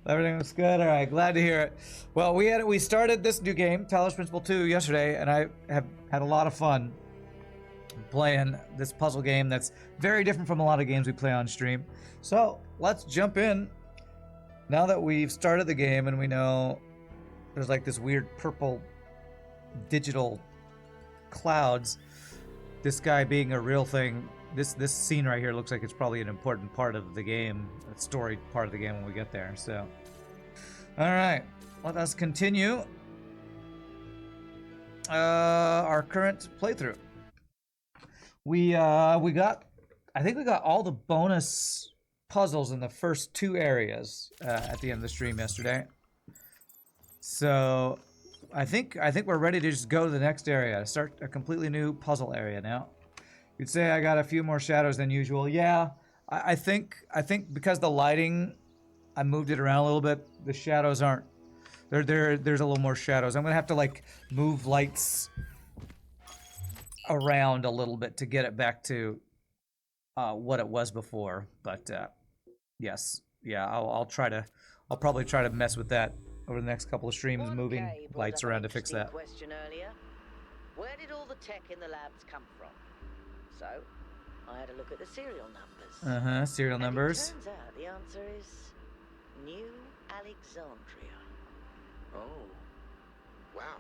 Everything was good. All right, glad to hear it. Well, we started this new game, Talos Principle 2, yesterday, and I have had a lot of fun playing this puzzle game that's very different from a lot of games we play on stream. So let's jump in. Now that we've started the game and we know there's like this weird purple digital clouds, this guy being a real thing, this scene right here looks like it's probably an important part of the game, a story part of the game when we get there. So, all right, let us continue our current playthrough. I think we got all the bonus puzzles in the first two areas at the end of the stream yesterday. So I think we're ready to just go to the next area, start a completely new puzzle area now. You'd say I got a few more shadows than usual. Yeah, I think because the lighting, I moved it around a little bit. The shadows aren't. There's a little more shadows. I'm gonna have to like move lights around a little bit to get it back to what it was before. But yes, yeah, I'll probably try to mess with that over the next couple of streams, moving lights around to fix that. Question earlier. Where did all the tech in the labs come from? So, I had a look at the serial numbers. Serial numbers. It turns out the answer is New Alexandria. Oh. Wow,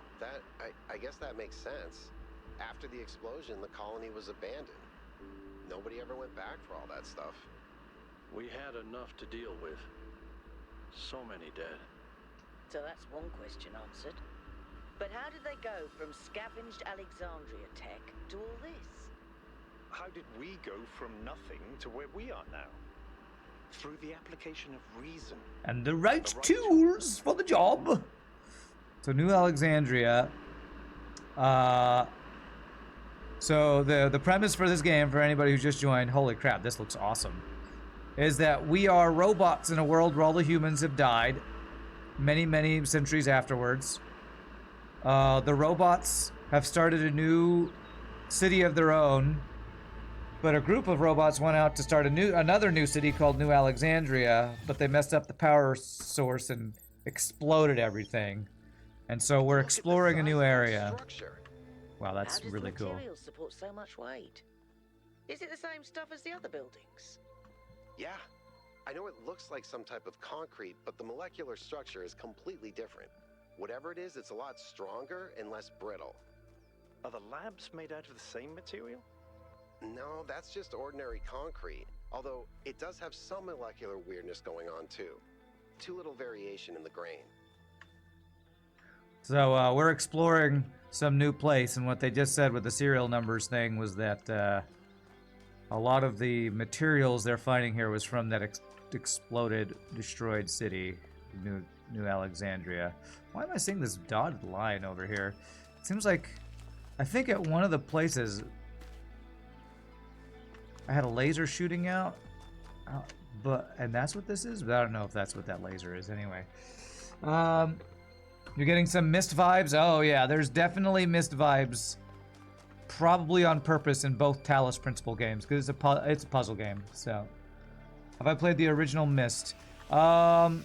I guess that makes sense. After the explosion, the colony was abandoned. Nobody ever went back for all that stuff. We had enough to deal with. So many dead. So that's one question answered. But how did they go from scavenged Alexandria tech to all this? How did we go from nothing to where we are now? Through the application of reason. And the right tools for the job. So New Alexandria. So the premise for this game, for anybody who just joined, holy crap, this looks awesome, is that we are robots in a world where all the humans have died many, many centuries afterwards. The robots have started a new city of their own, but a group of robots went out to start another new city called New Alexandria, but they messed up the power source and exploded everything. And so we're exploring a new area. Wow, that's really cool. How does materials support so much weight? Is it the same stuff as the other buildings? Yeah. I know it looks like some type of concrete, but the molecular structure is completely different. Whatever it is, it's a lot stronger and less brittle. Are the labs made out of the same material? No, that's just ordinary concrete. Although, it does have some molecular weirdness going on, too. Too little variation in the grain. So, we're exploring some new place, and what they just said with the serial numbers thing was that, a lot of the materials they're finding here was from that exploded, destroyed city, New Alexandria. Why am I seeing this dotted line over here? It seems like, I think at one of the places, I had a laser shooting out, and that's what this is? But I don't know if that's what that laser is anyway. You're getting some mist vibes? Oh yeah, there's definitely mist vibes. Probably on purpose in both Talos Principle games, because it's a puzzle game, so. Have I played the original Myst? No.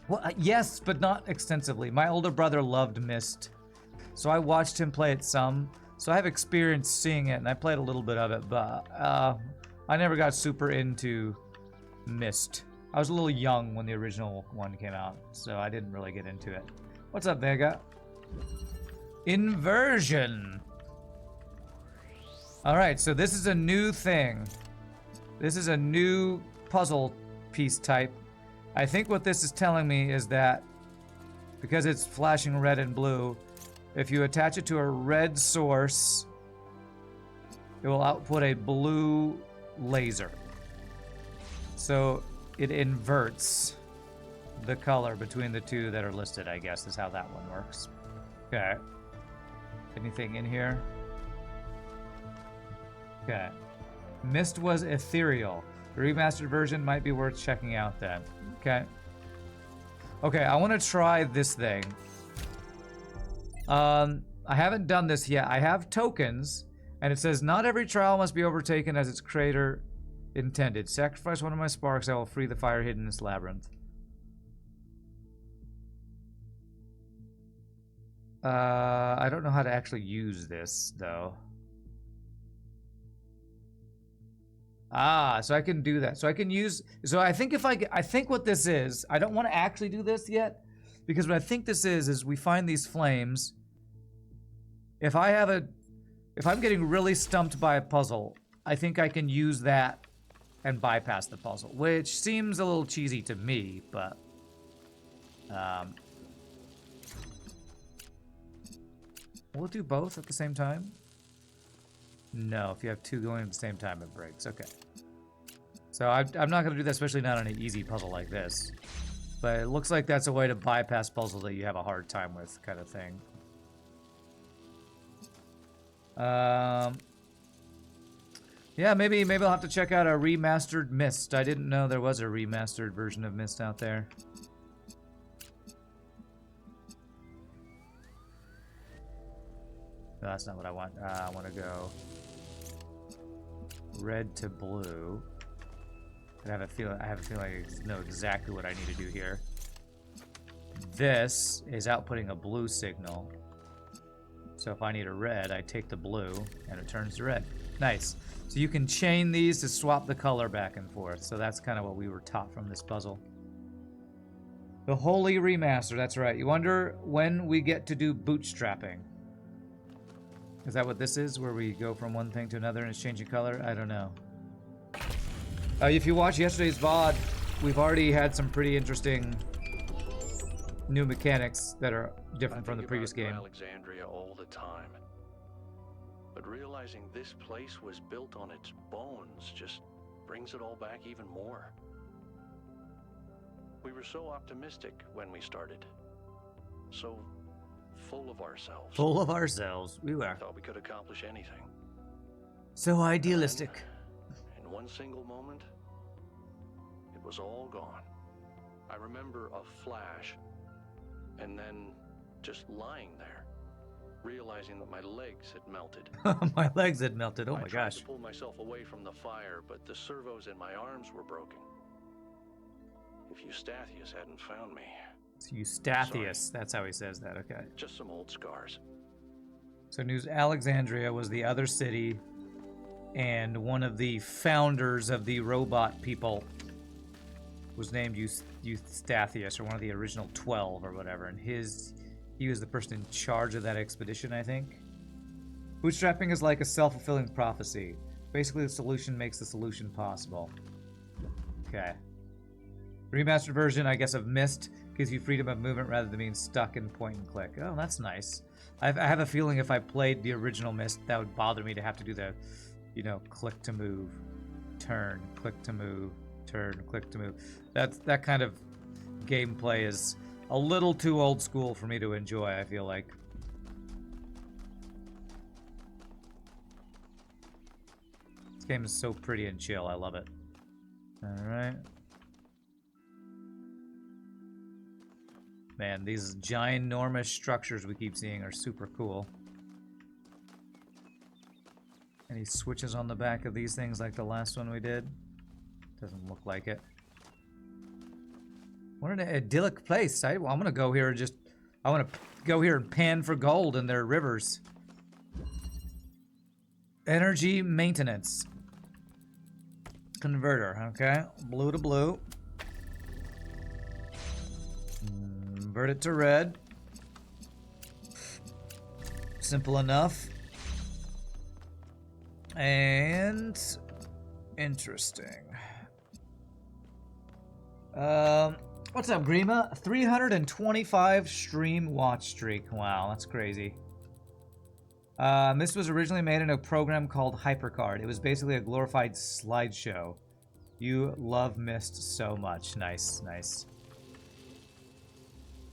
Well, yes, but not extensively. My older brother loved Myst, so I watched him play it some. So I have experience seeing it, and I played a little bit of it, but I never got super into Myst. I was a little young when the original one came out, so I didn't really get into it. What's up, Vega? Inversion. All right, so this is a new thing. This is a new puzzle piece type. I think what this is telling me is that because it's flashing red and blue, if you attach it to a red source, it will output a blue laser. So it inverts the color between the two that are listed, I guess, is how that one works. Okay. Anything in here? Okay. Myst was ethereal. The remastered version might be worth checking out then. Okay. Okay, I want to try this thing. I haven't done this yet. I have tokens, and it says not every trial must be overtaken as its creator Intended. Sacrifice one of my sparks, I will free the fire hidden in this labyrinth. I don't know how to actually use this, though. Ah, so I can do that. So I can use... So I think if I think what this is... I don't want to actually do this yet. Because what I think this is we find these flames. If I'm getting really stumped by a puzzle, I think I can use that and bypass the puzzle. Which seems a little cheesy to me, but... Will it do both at the same time? No, if you have two going at the same time, it breaks. Okay. So I'm not going to do that, especially not on an easy puzzle like this. But it looks like that's a way to bypass puzzles that you have a hard time with, kind of thing. Yeah, maybe I'll have to check out a remastered Myst. I didn't know there was a remastered version of Myst out there. No, that's not what I want. I want to go red to blue. I have a feeling I know exactly what I need to do here. This is outputting a blue signal. So if I need a red, I take the blue and it turns to red. Nice. So you can chain these to swap the color back and forth. So that's kind of what we were taught from this puzzle. The Holy Remaster, that's right. You wonder when we get to do bootstrapping. Is that what this is, where we go from one thing to another and it's changing color? I don't know. If you watch yesterday's VOD, we've already had some pretty interesting new mechanics that are different from the previous game. Alexandria all the time. But realizing this place was built on its bones just brings it all back even more. We were so optimistic when we started. So full of ourselves. Full of ourselves. We were. Thought we could accomplish anything. So idealistic. In one single moment, it was all gone. I remember a flash, and then just lying there, realizing that my legs had melted. My legs had melted. Oh my I tried gosh. to pull myself away from the fire, but the servos in my arms were broken. If Eustathius hadn't found me. It's Eustathius. That's how he says that. Okay. Just some old scars. So news Alexandria was the other city, and one of the founders of the robot people was named Eustathius, or one of the original 12 or whatever, and he was the person in charge of that expedition, I think. Bootstrapping is like a self-fulfilling prophecy. Basically, the solution makes the solution possible. Okay. Remastered version, I guess, of Myst gives you freedom of movement rather than being stuck in point and click. Oh, that's nice. I have a feeling if I played the original Myst, that would bother me to have to do the, you know, click to move, turn, click to move, turn, click to move. That kind of gameplay is a little too old school for me to enjoy, I feel like. This game is so pretty and chill. I love it. All right. Man, these ginormous structures we keep seeing are super cool. Any switches on the back of these things like the last one we did? Doesn't look like it. What an idyllic place. I'm gonna go here and just... I want to go here and pan for gold in their rivers. Energy maintenance. Converter, okay. Blue to blue. Convert it to red. Simple enough. And interesting. What's up, Grima? 325 stream watch streak. Wow, that's crazy. This was originally made in a program called HyperCard. It was basically a glorified slideshow. You love Myst so much. Nice, nice.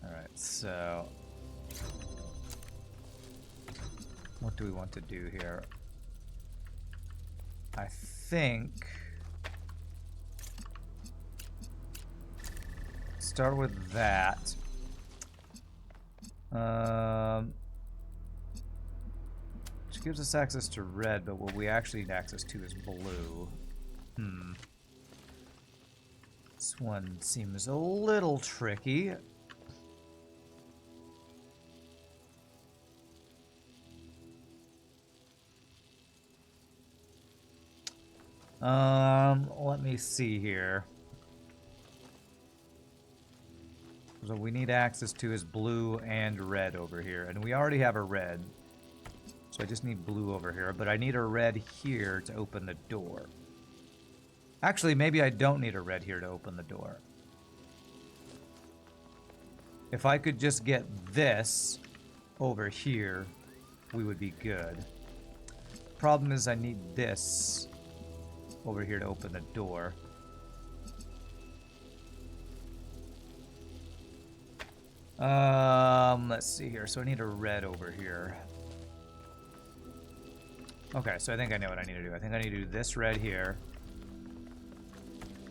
Alright, so... what do we want to do here? I think... start with that. Which gives us access to red, but what we actually need access to is blue. This one seems a little tricky. Let me see here. So we need access to his blue and red over here, and we already have a red. So I just need blue over here, but I need a red here to open the door. Actually, maybe I don't need a red here to open the door. If I could just get this over here, we would be good. Problem is I need this over here to open the door. Let's see here. So I need a red over here. Okay, so I think I know what I need to do. I think I need to do this red here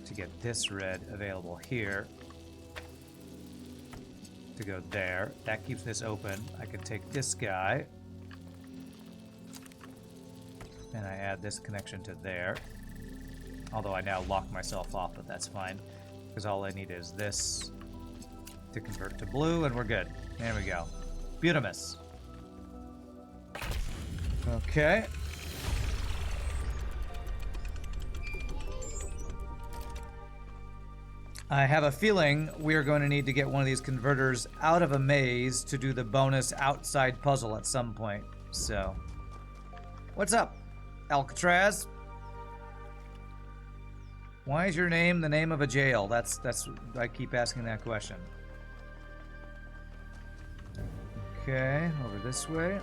to get this red available here to go there. That keeps this open. I can take this guy and I add this connection to there. Although I now lock myself off, but that's fine because all I need is this to convert to blue and we're good. There we go. Beautimus. Okay. I have a feeling we are going to need to get one of these converters out of a maze to do the bonus outside puzzle at some point. So, what's up, Alcatraz? Why is your name the name of a jail? That's I keep asking that question. Okay, over this way.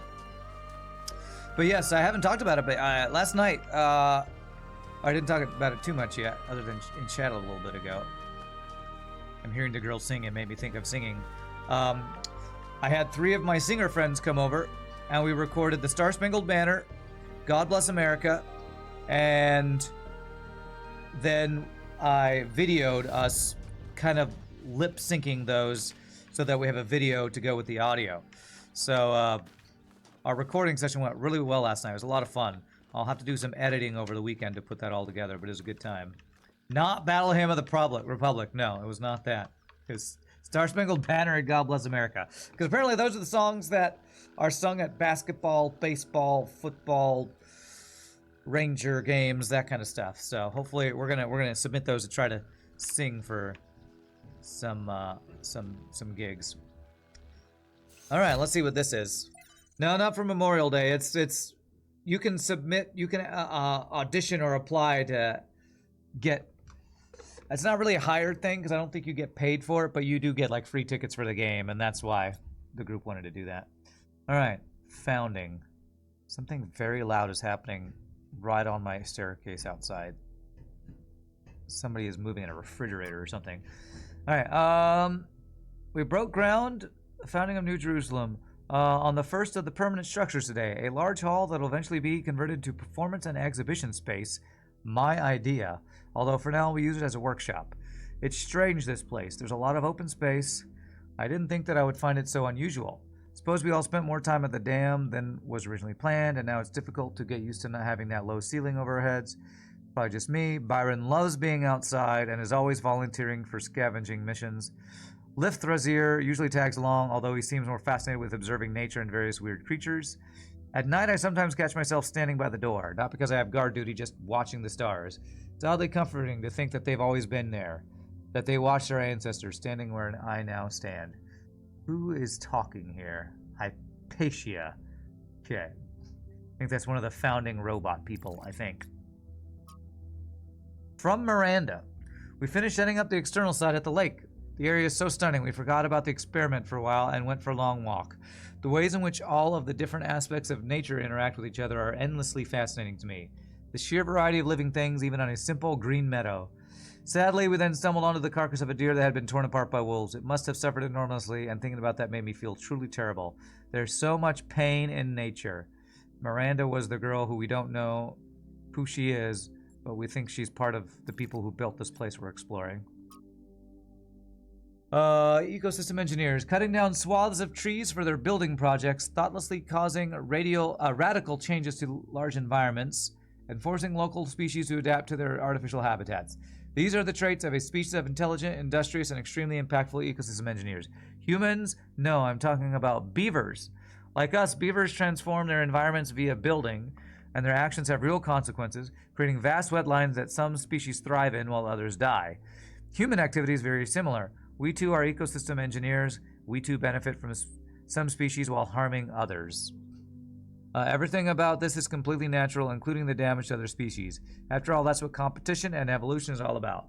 But yes, I haven't talked about it, but last night, I didn't talk about it too much yet, other than in chat a little bit ago. I'm hearing the girls sing, it made me think of singing. I had 3 of my singer friends come over, and we recorded the Star Spangled Banner, God Bless America, and then I videoed us kind of lip syncing those so that we have a video to go with the audio. So our recording session went really well last night. It was a lot of fun. I'll have to do some editing over the weekend to put that all together, but it was a good time. Not Battle Hymn of the Republic. No, it was not that. It's Star Spangled Banner and God Bless America. Because apparently those are the songs that are sung at basketball, baseball, football, Ranger games, that kind of stuff. So hopefully we're gonna submit those to try to sing for some gigs. All right, let's see what this is. No, not for Memorial Day. It's you can submit, you can audition or apply to get. It's not really a hired thing because I don't think you get paid for it, but you do get like free tickets for the game, and that's why the group wanted to do that. All right, founding. Something very loud is happening right on my staircase outside. Somebody is moving in a refrigerator or something. All right, we broke ground, founding of New Jerusalem, on the first of the permanent structures today. A large hall that will eventually be converted to performance and exhibition space. My idea. Although for now we use it as a workshop. It's strange, this place. There's a lot of open space. I didn't think that I would find it so unusual. Suppose we all spent more time at the dam than was originally planned, and now it's difficult to get used to not having that low ceiling over our heads. Probably just me. Byron loves being outside and is always volunteering for scavenging missions. Lift Thrazier usually tags along, although he seems more fascinated with observing nature and various weird creatures. At night, I sometimes catch myself standing by the door, not because I have guard duty, just watching the stars. It's oddly comforting to think that they've always been there, that they watched our ancestors standing where I now stand. Who is talking here? Hypatia. Okay. I think that's one of the founding robot people, I think. From Miranda. We finished setting up the external side at the lake. The area is so stunning, we forgot about the experiment for a while and went for a long walk. The ways in which all of the different aspects of nature interact with each other are endlessly fascinating to me. The sheer variety of living things, even on a simple green meadow. Sadly, we then stumbled onto the carcass of a deer that had been torn apart by wolves. It must have suffered enormously, and thinking about that made me feel truly terrible. There's so much pain in nature. Miranda was the girl who we don't know who she is, but we think she's part of the people who built this place we're exploring. Ecosystem engineers cutting down swaths of trees for their building projects, thoughtlessly causing radical changes to large environments, and forcing local species to adapt to their artificial habitats. These are the traits of a species of intelligent, industrious, and extremely impactful ecosystem engineers. Humans? No, I'm talking about beavers. Like us, beavers transform their environments via building, and their actions have real consequences, creating vast wetlands that some species thrive in while others die. Human activity is very similar. We too are ecosystem engineers. We too benefit from some species while harming others. Everything about this is completely natural, including the damage to other species. After all, that's what competition and evolution is all about.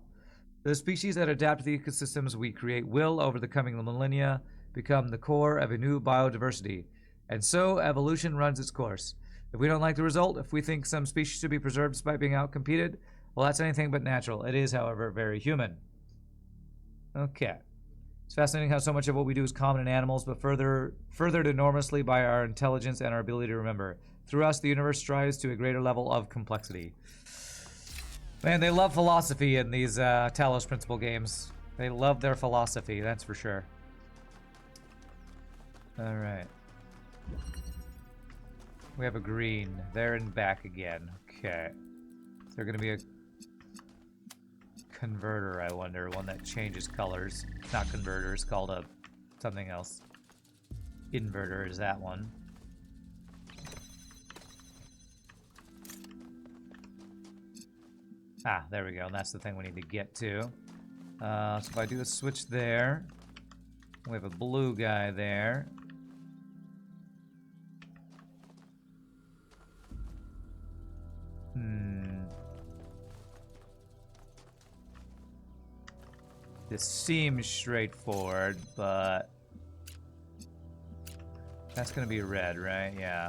The species that adapt to the ecosystems we create will, over the coming millennia, become the core of a new biodiversity. And so, evolution runs its course. If we don't like the result, if we think some species should be preserved despite being outcompeted, well, that's anything but natural. It is, however, very human. Okay. It's fascinating how so much of what we do is common in animals, but furthered enormously by our intelligence and our ability to remember. Through us, the universe strives to a greater level of complexity. Man, they love philosophy in these Talos Principle games. They love their philosophy, that's for sure. Alright. We have a green. There and back again. Okay. Is there going to be a converter, I wonder? One that changes colors. Not converter, it's called a something else. Inverter is that one. Ah, there we go. And that's the thing we need to get to. So if I do a switch there, we have a blue guy there. This seems straightforward, but that's gonna be red, right? Yeah.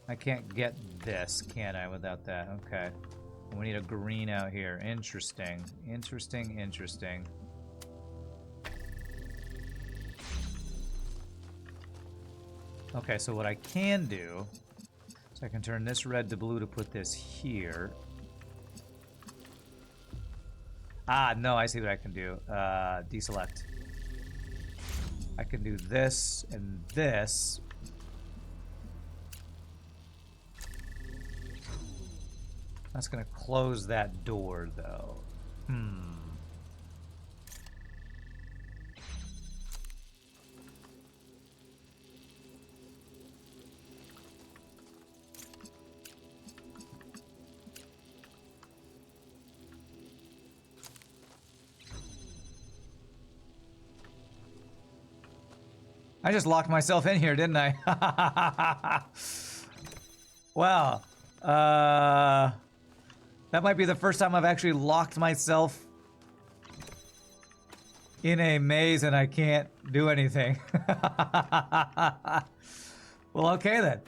I can't get this, can I, without that? Okay. We need a green out here. Interesting. Interesting, interesting. Okay, so what I can do is I can turn this red to blue to put this here. Ah, no, I see what I can do. Deselect. I can do this and this. That's gonna close that door, though. I just locked myself in here, didn't I? Wow. That might be the first time I've actually locked myself in a maze and I can't do anything. Well, okay then.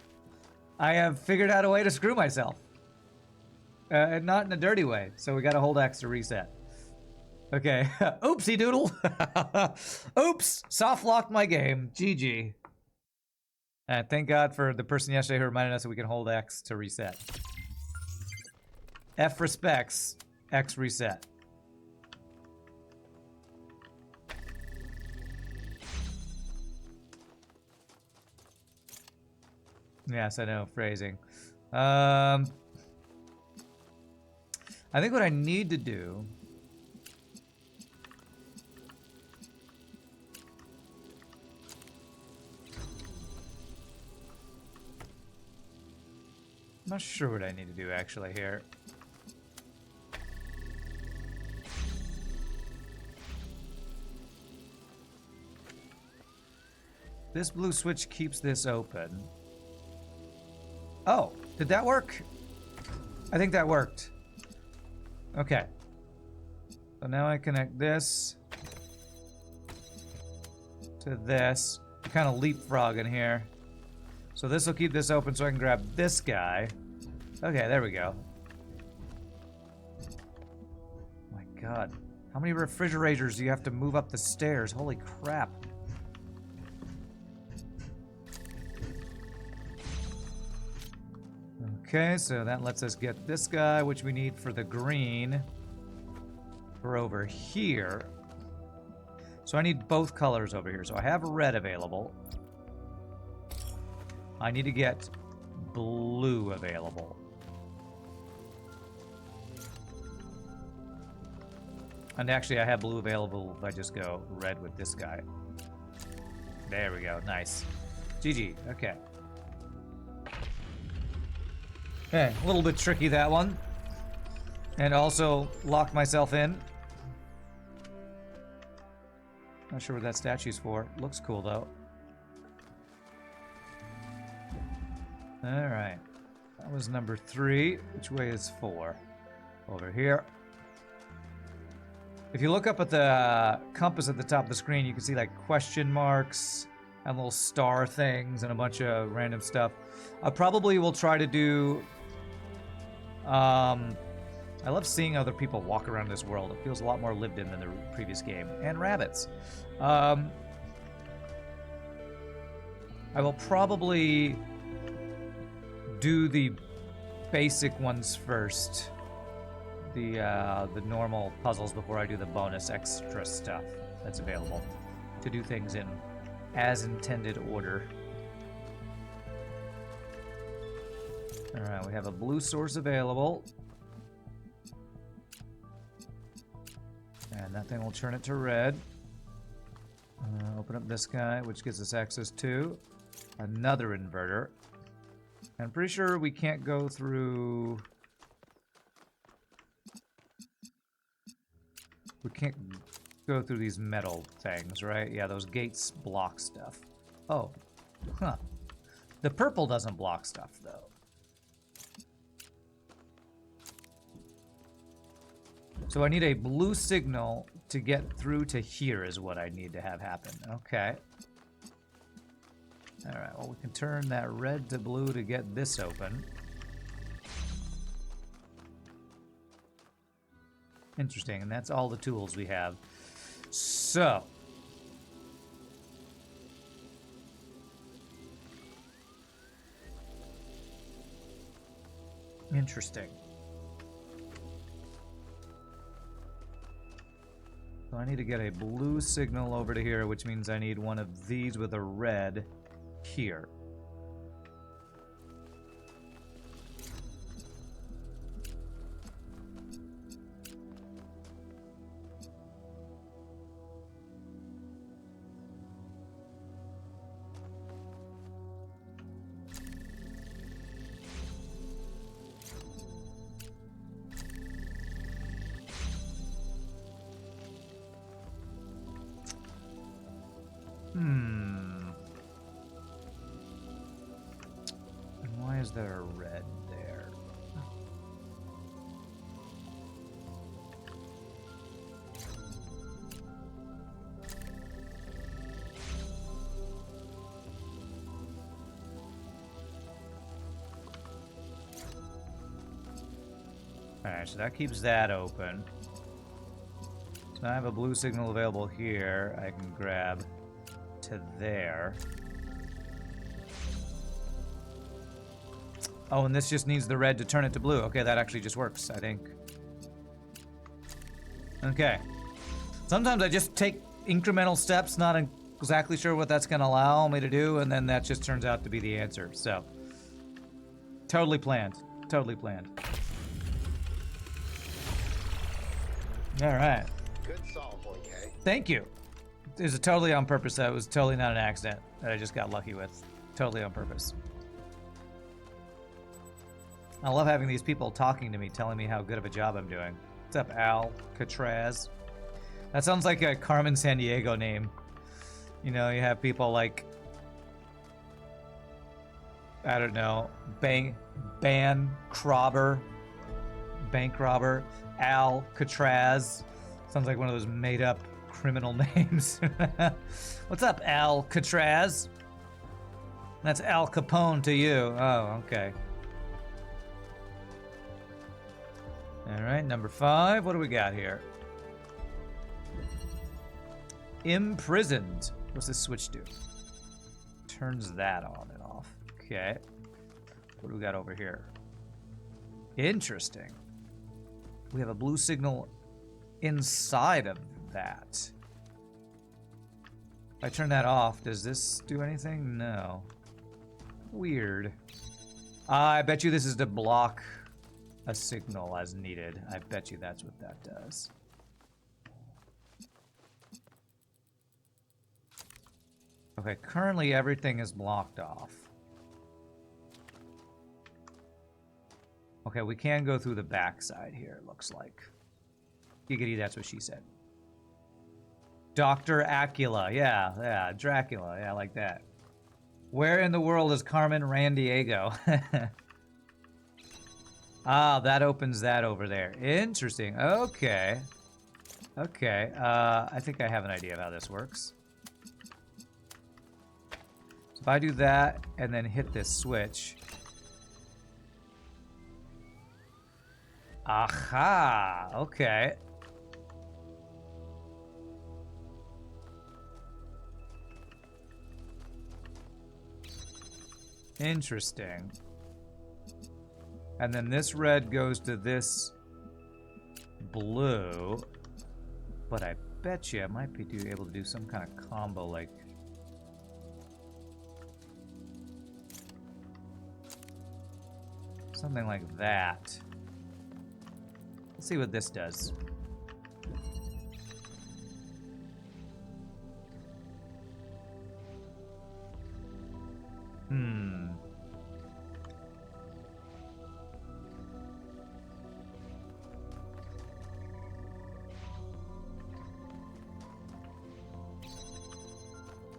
I have figured out a way to screw myself. And not in a dirty way, so we gotta hold X to reset. Okay, oopsie doodle. Oops, soft locked my game. GG. And thank God for the person yesterday who reminded us that we can hold X to reset. F respects, X reset. Yes, I know, phrasing. I think what I need to do I'm not sure what I need to do actually here. This blue switch keeps this open. Oh, did that work? I think that worked. Okay. So now I connect this to this. Kind of leapfrog in here. So this will keep this open so I can grab this guy. Okay, there we go. My God. How many refrigerators do you have to move up the stairs? Holy crap. Okay, so that lets us get this guy, which we need for the green. For over here. So I need both colors over here. So I have red available. I need to get blue available. And actually, I have blue available if I just go red with this guy. There we go. Nice. GG. Okay. Okay, a little bit tricky, that one. And also locked myself in. Not sure what that statue's for. Looks cool, though. Alright. That was number 3. Which way is 4? Over here. If you look up at the compass at the top of the screen, you can see like question marks and little star things and a bunch of random stuff. I probably will try to do... I love seeing other people walk around this world. It feels a lot more lived in than the previous game. And rabbits. I will probably do the basic ones first. The normal puzzles before I do the bonus extra stuff that's available. To do things in as intended order. Alright, we have a blue source available. And that thing will turn it to red. Open up this guy, which gives us access to another inverter. I'm pretty sure we can't go through... We can't go through these metal things, right? Yeah, those gates block stuff. Oh, huh. The purple doesn't block stuff, though. So I need a blue signal to get through to here is what I need to have happen. Okay. Alright, well, we can turn that red to blue to get this open. Interesting, and that's all the tools we have. So. Interesting. So I need to get a blue signal over to here, which means I need one of these with a red here. Why is there a red there? Alright, so that keeps that open. So I have a blue signal available here. I can grab to there. Oh, and this just needs the red to turn it to blue. Okay, that actually just works, I think. Okay. Sometimes I just take incremental steps, not exactly sure what that's going to allow me to do, and then that just turns out to be the answer. So, totally planned. Totally planned. All right. Good solve, 1K. Thank you. It was totally on purpose. That was totally not an accident that I just got lucky with. Totally on purpose. I love having these people talking to me, telling me how good of a job I'm doing. What's up, Alcatraz? That sounds like a Carmen Sandiego name. You know, you have people like, I don't know, bank robber, Alcatraz. Sounds like one of those made-up criminal names. What's up, Alcatraz? That's Al Capone to you. Oh, okay. All right, number 5. What do we got here? Imprisoned. What's this switch do? Turns that on and off. Okay. What do we got over here? Interesting. We have a blue signal inside of that. If I turn that off, does this do anything? No. Weird. I bet you this is to block a signal as needed. I bet you that's what that does. Okay, currently everything is blocked off. Okay, we can go through the backside here, it looks like. Giggity, that's what she said. Dr. Acula, yeah, Dracula, yeah, like that. Where in the world is Carmen Randiego? Ah, that opens that over there. Interesting, okay. Okay, I think I have an idea of how this works. So if I do that and then hit this switch. Aha, okay. Interesting. And then this red goes to this blue. But I bet you I might be able to do some kind of combo like... something like that. Let's see what this does.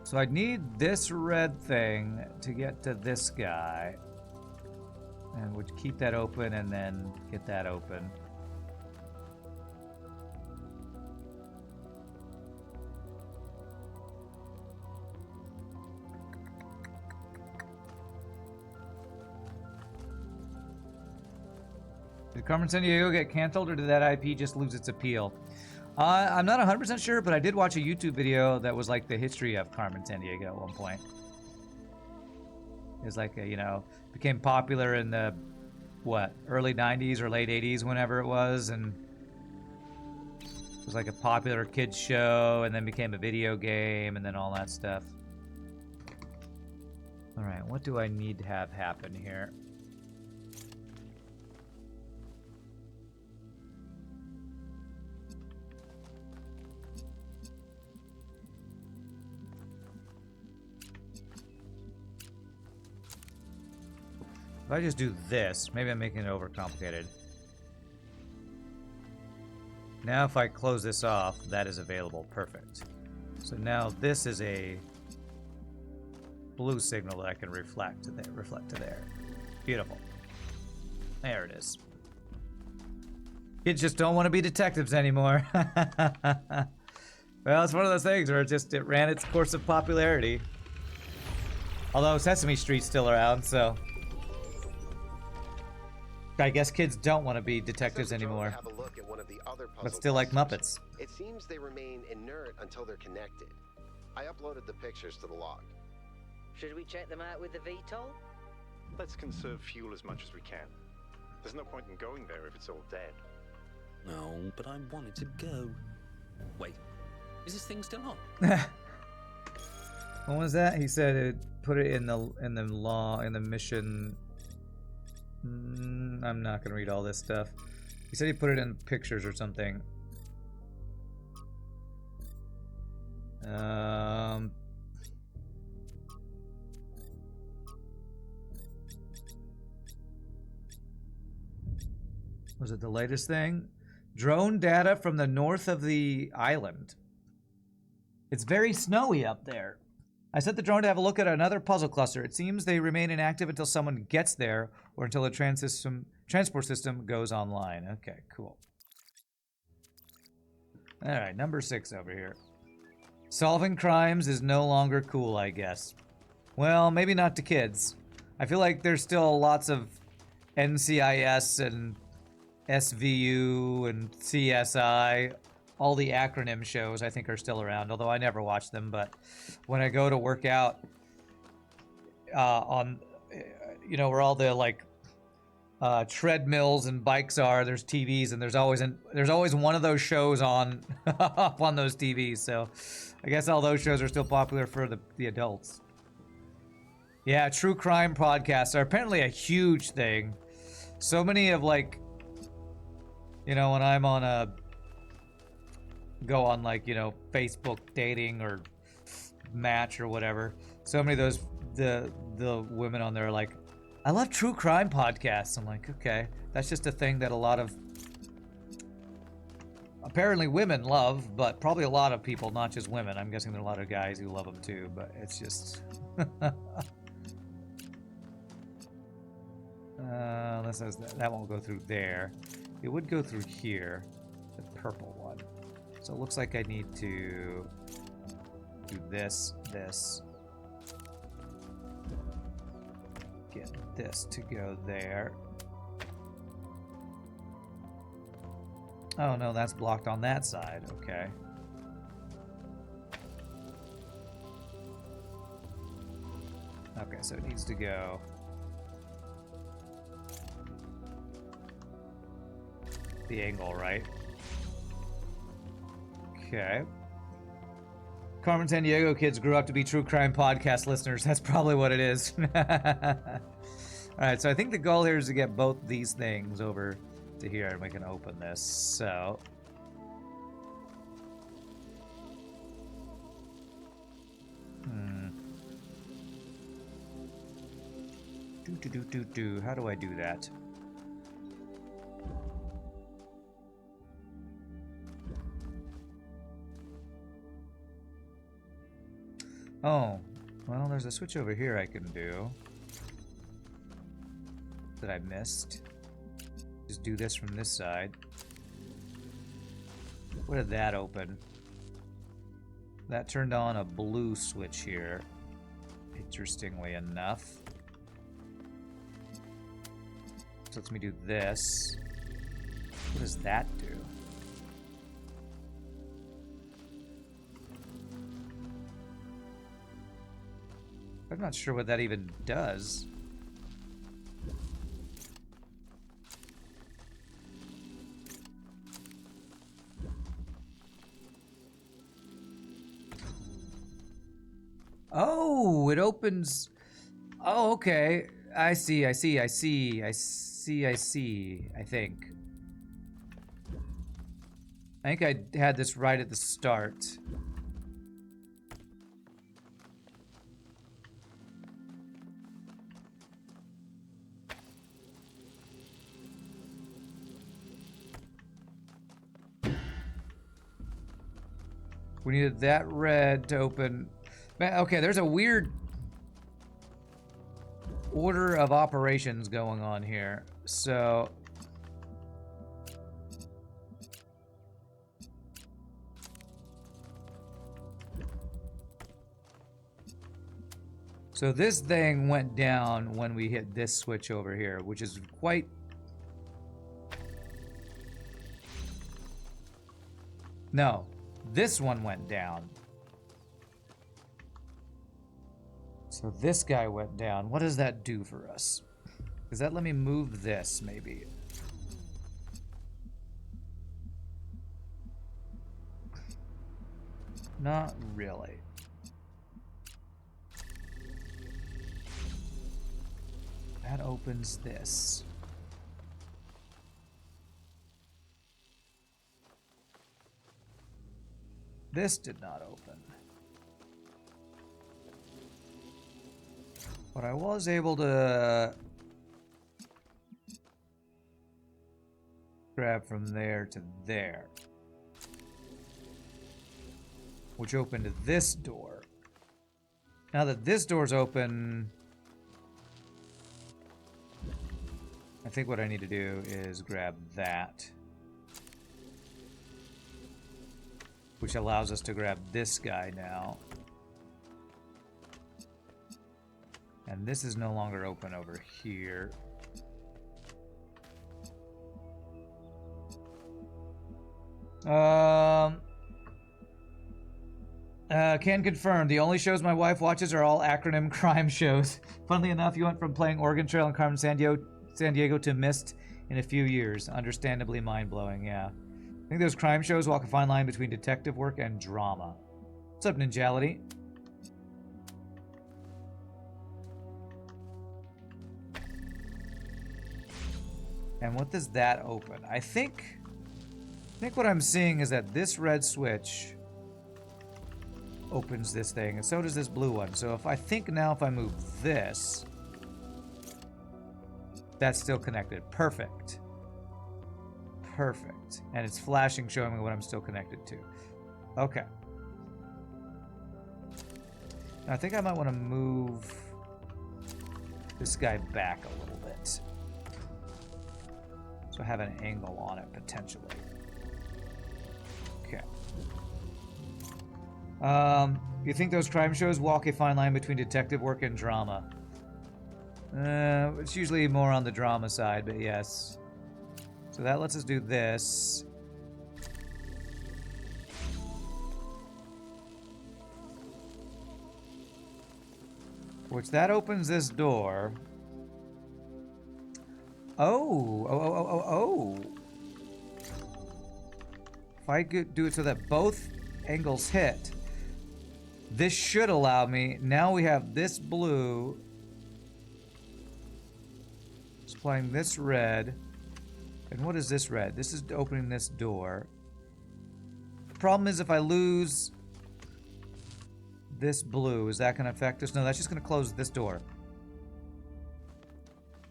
So I'd need this red thing to get to this guy. And would keep that open and then get that open. Did Carmen Sandiego get canceled, or did that IP just lose its appeal? I'm not 100% sure, but I did watch a YouTube video that was like the history of Carmen Sandiego at one point. It was like, you know, became popular in the, what, early 90s or late 80s, whenever it was, and it was like a popular kids show, and then became a video game, and then all that stuff. All right, what do I need to have happen here? If I just do this, maybe I'm making it overcomplicated. Now if I close this off, that is available. Perfect. So now this is a blue signal that I can reflect to there. Beautiful. There it is. Kids just don't want to be detectives anymore. Well, it's one of those things where it ran its course of popularity. Although Sesame Street's still around, so I guess kids don't want to be detectives anymore. Have a look at one of the other But still like Muppets. It seems they remain inert until they're connected. I uploaded the pictures to the log. Should we check them out with the VTOL? Let's conserve fuel as much as we can. There's no point in going there if it's all dead. No, but I wanted to go. Wait, is this thing still on? What was that? He said it put it in the mission. I'm not gonna read all this stuff. He said he put it in pictures or something. Was it the latest thing? Drone data from the north of the island. It's very snowy up there. I sent the drone to have a look at another puzzle cluster. It seems they remain inactive until someone gets there or until the transport system goes online. Okay, cool. All right, number 6 over here. Solving crimes is no longer cool, I guess. Well, maybe not to kids. I feel like there's still lots of NCIS and SVU and CSI. All the acronym shows I think are still around, although I never watch them. But when I go to work out on, you know, where all the like treadmills and bikes are, there's TVs, and there's always one of those shows on up on those TVs. So I guess all those shows are still popular for the adults. Yeah, true crime podcasts are apparently a huge thing. So many of like, you know, when I'm on go on like, you know, Facebook dating or Match or whatever, so many of those, the women on there are like, I love true crime podcasts. I'm like, okay, that's just a thing that a lot of apparently women love, but probably a lot of people, not just women. I'm guessing there are a lot of guys who love them too, but it's just that won't go through there. It would go through here, the purple one. So it looks like I need to do this, get this to go there. Oh no, that's blocked on that side. Okay. Okay, so it needs to go the angle, right? Okay. Carmen San Diego kids grew up to be true crime podcast listeners. That's probably what it is. Alright, so I think the goal here is to get both these things over to here and we can open this. So how do I do that? Oh, well, there's a switch over here I can do that I missed. Just do this from this side. What did that open? That turned on a blue switch here, interestingly enough. So lets me do this. What does that do? I'm not sure what that even does. Oh, it opens. Oh, okay. I see. I think. I think I had this right at the start. We needed that red to open. Okay, there's a weird order of operations going on here. So this thing went down when we hit this switch over here, which is quite... No, this one went down. So this guy went down. What does that do for us? Does that let me move this, maybe? Not really. That opens this. This did not open. But I was able to grab from there to there, which opened this door. Now that this door's open, I think what I need to do is grab that, which allows us to grab this guy now. And this is no longer open over here. Can confirm, the only shows my wife watches are all acronym crime shows. Funnily enough, you went from playing Oregon Trail and Carmen San Diego to Mist in a few years. Understandably mind-blowing, yeah. I think those crime shows walk a fine line between detective work and drama. What's up, Ninjality? And what does that open? I think what I'm seeing is that this red switch opens this thing, and so does this blue one. So if I move this, that's still connected. Perfect. Perfect. And it's flashing, showing me what I'm still connected to. Okay. Now, I think I might want to move this guy back a little bit, so I have an angle on it, potentially. Okay. You think those crime shows walk a fine line between detective work and drama? It's usually more on the drama side, but yes. So that lets us do this. Which that opens this door. Oh. If I could do it so that both angles hit, this should allow me. Now we have this blue supplying this red. And what is this red? This is opening this door. The problem is if I lose this blue, is that going to affect us? No, that's just going to close this door.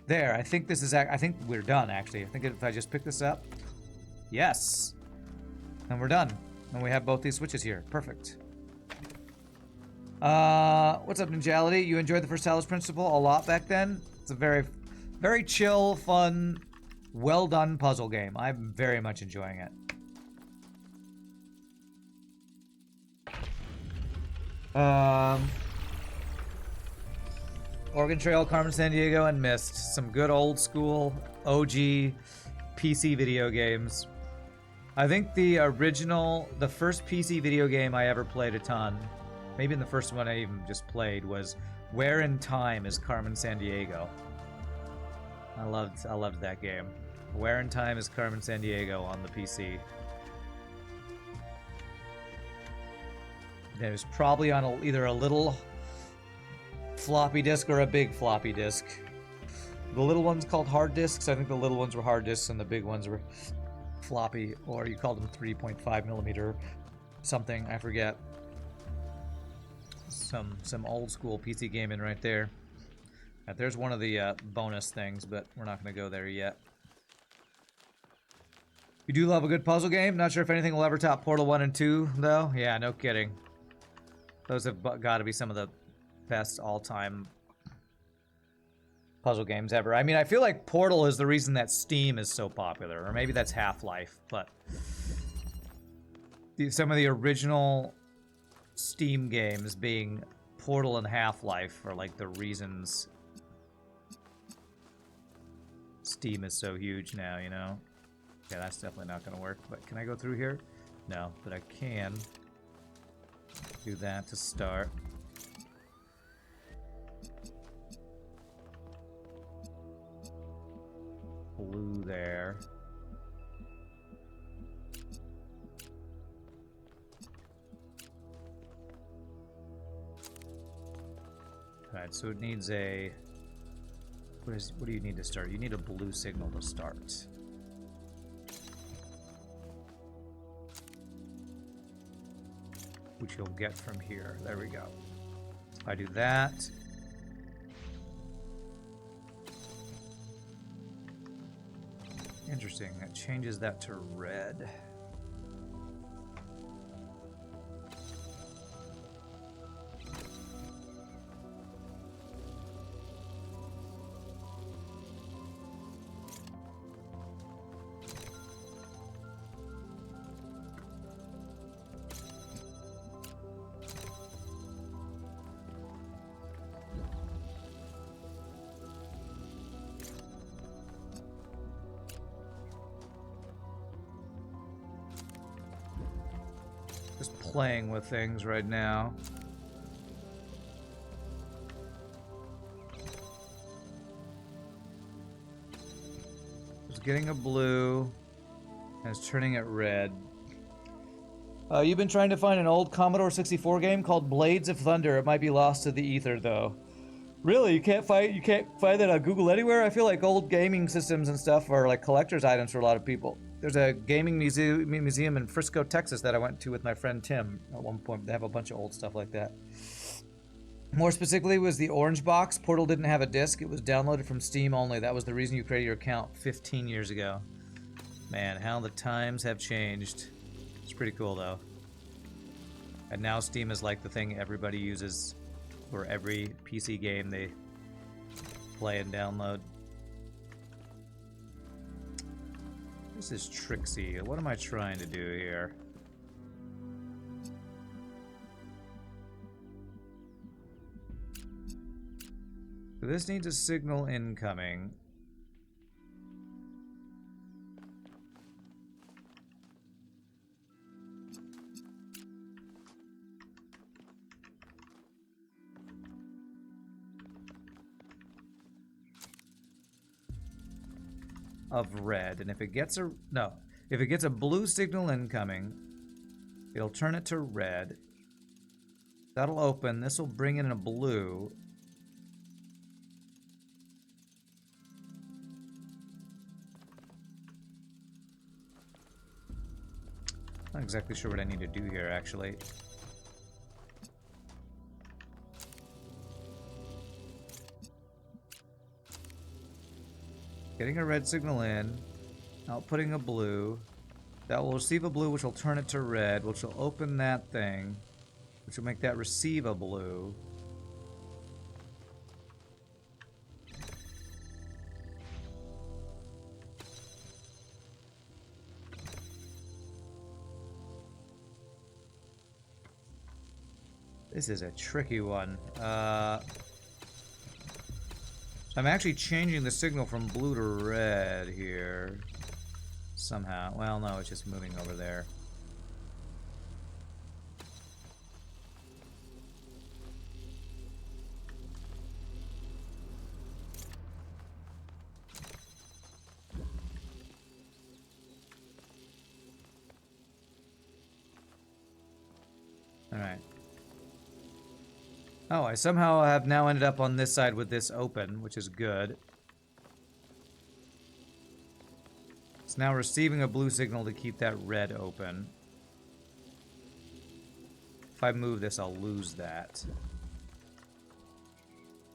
There, I think this is... I think we're done, actually. I think if I just pick this up... Yes! And we're done. And we have both these switches here. Perfect. What's up, Ninjality? You enjoyed the first Talos Principle a lot back then? It's a very, very chill, fun, well-done puzzle game. I'm very much enjoying it. Oregon Trail, Carmen Sandiego, and Myst. Some good old school OG PC video games. I think the first PC video game I ever played a ton, maybe in the first one I even just played, was Where in Time is Carmen Sandiego. I loved that game. Where in Time is Carmen Sandiego on the PC. It was probably on either a little floppy disk or a big floppy disk. The little ones called hard disks. I think the little ones were hard disks and the big ones were floppy, or you called them 3.5 millimeter something. I forget. Some old school PC gaming right there. There's one of the bonus things, but we're not going to go there yet. You do love a good puzzle game? Not sure if anything will ever top Portal 1 and 2, though. Yeah, no kidding. Those have got to be some of the best all-time puzzle games ever. I mean, I feel like Portal is the reason that Steam is so popular, or maybe that's Half-Life, but some of the original Steam games, being Portal and Half-Life, are like the reasons Steam is so huge now, you know? Yeah, that's definitely not going to work, but can I go through here? No, but I can do that to start. Blue there. Alright, so it needs a... What do you need to start? You need a blue signal to start. Which you'll get from here. There we go. If I do that. Interesting. That changes that to red. Playing with things right now. It's getting a blue and it's turning it red. You've been trying to find an old Commodore 64 game called Blades of Thunder. It might be lost to the ether though. Really, you can't find that on Google anywhere. I feel like old gaming systems and stuff are like collector's items for a lot of people. There's a gaming museum in Frisco, Texas that I went to with my friend Tim at one point. They have a bunch of old stuff like that. More specifically was the orange box. Portal didn't have a disc. It was downloaded from Steam only. That was the reason you created your account 15 years ago. Man, how the times have changed. It's pretty cool though. And now Steam is like the thing everybody uses for every PC game they play and download. This is Trixie. What am I trying to do here? So this needs a signal incoming. Of red, and if it gets a blue signal incoming, it'll turn it to red. That'll open. This will bring in a blue. Not exactly sure what I need to do here, actually. Getting a red signal in, outputting a blue. That will receive a blue, which will turn it to red, which will open that thing, which will make that receive a blue. This is a tricky one. I'm actually changing the signal from blue to red here. Somehow. Well, no, it's just moving over there. Alright. Oh, I somehow have now ended up on this side with this open, which is good. It's now receiving a blue signal to keep that red open. If I move this, I'll lose that.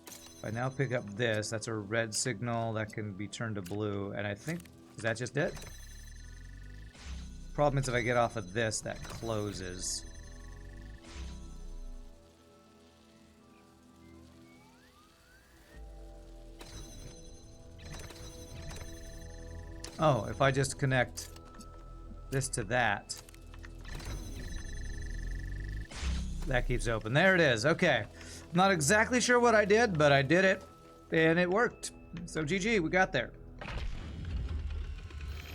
If I now pick up this, that's a red signal that can be turned to blue, and I think, is that just it? Problem is if I get off of this, that closes. Oh, if I just connect this to that, that keeps open. There it is. Okay. Not exactly sure what I did, but I did it, and it worked. So GG, we got there.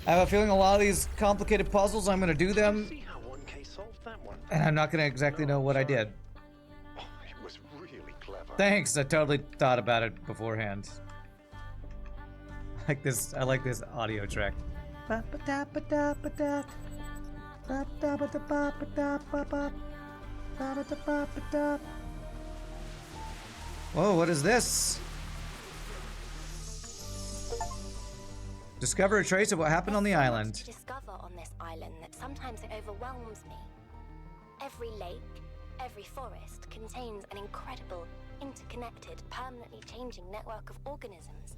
I have a feeling a lot of these complicated puzzles, I'm going to do them, See how 1K solved that one? and I'm not going to exactly know what I did. Oh, it was really clever. Thanks, I totally thought about it beforehand. I like this audio track. Whoa, what is this? Discover a trace of what happened on the island. To discover on this island that sometimes it overwhelms me. Every lake, every forest contains an incredible, interconnected, permanently changing network of organisms.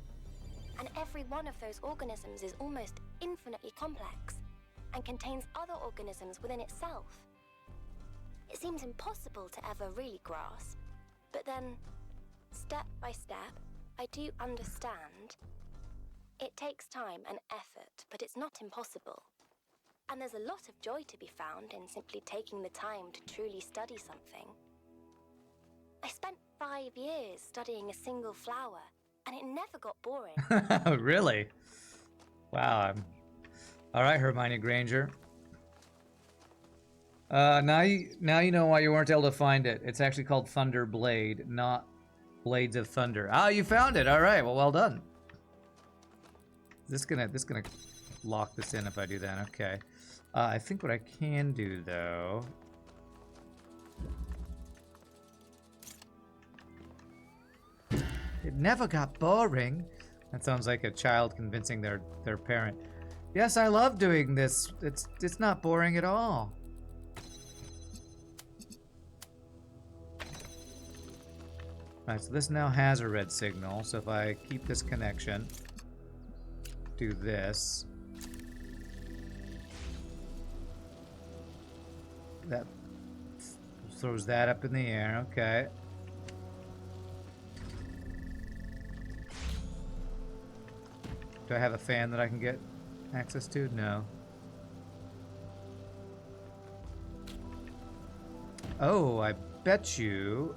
And every one of those organisms is almost infinitely complex and contains other organisms within itself. It seems impossible to ever really grasp, but then, step by step, I do understand. It takes time and effort, but it's not impossible. And there's a lot of joy to be found in simply taking the time to truly study something. I spent 5 years studying a single flower, and it never got boring. Really? Wow. All right, Hermione Granger. Now you know why you weren't able to find it. It's actually called Thunder Blade, not Blades of Thunder. Ah, you found it. All right. Well done. This gonna lock this in if I do that. Okay. I think what I can do though. It never got boring. That sounds like a child convincing their parent. Yes, I love doing this. It's not boring at all. Alright, so this now has a red signal. So if I keep this connection, do this. That throws that up in the air. Okay. Do I have a fan that I can get access to? No. Oh, I bet you...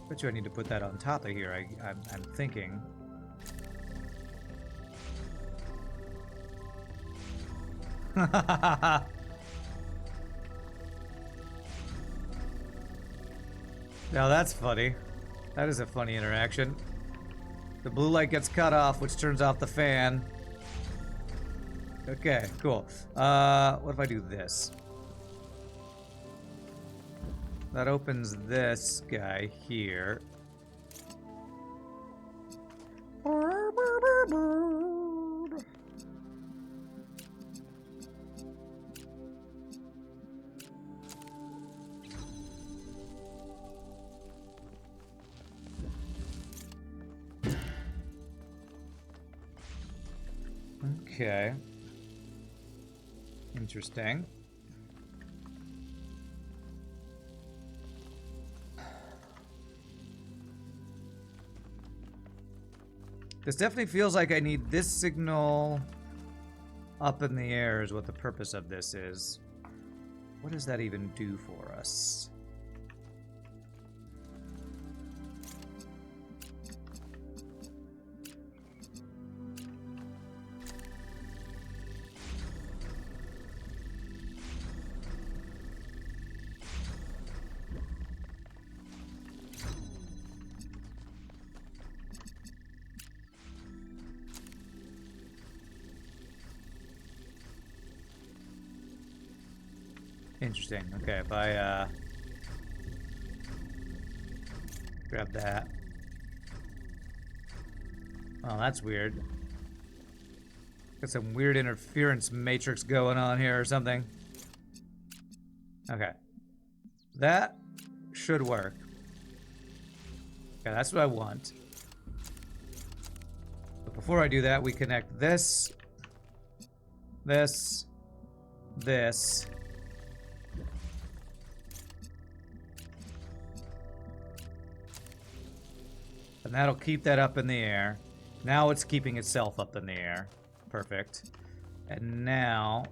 Bet you I need to put that on top of here. I'm thinking. Now that's funny. That is a funny interaction. The blue light gets cut off, which turns off the fan. Okay, cool. What if I do this? That opens this guy here. Okay. Interesting. This definitely feels like I need this signal up in the air is what the purpose of this is. What does that even do for us? Interesting. Okay, if I grab that. Oh, that's weird. Got some weird interference matrix going on here or something. Okay. That should work. Okay, that's what I want. But before I do that, we connect this, this, this. And that'll keep that up in the air. Now it's keeping itself up in the air. Perfect. And now...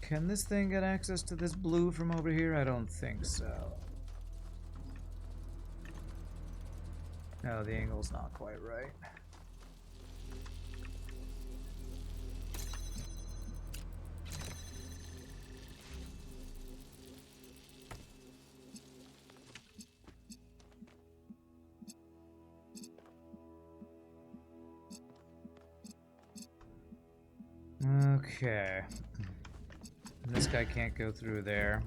Can this thing get access to this blue from over here? I don't think so. No, the angle's not quite right. Okay. And this guy can't go through there.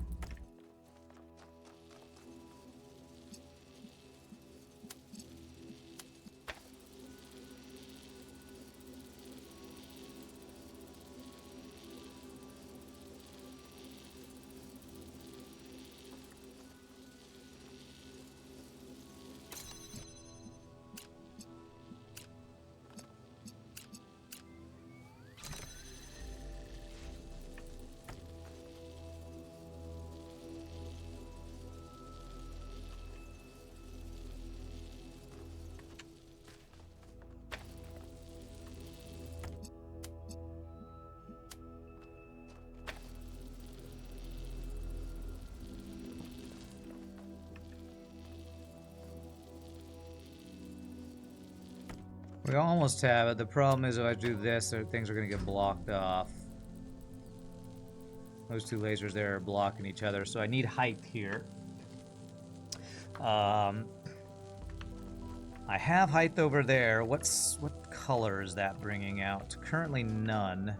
We almost have it. The problem is if I do this, things are going to get blocked off. Those two lasers there are blocking each other, so I need height here. I have height over there. What color is that bringing out? Currently none.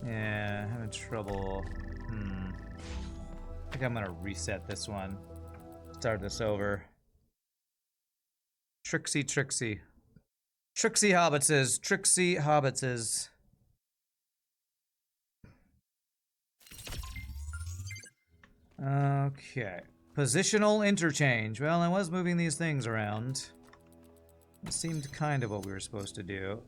Yeah, having trouble. I think I'm gonna reset this one. Start this over. Trixie hobbitses. Okay. Positional interchange. Well, I was moving these things around. It seemed kind of what we were supposed to do.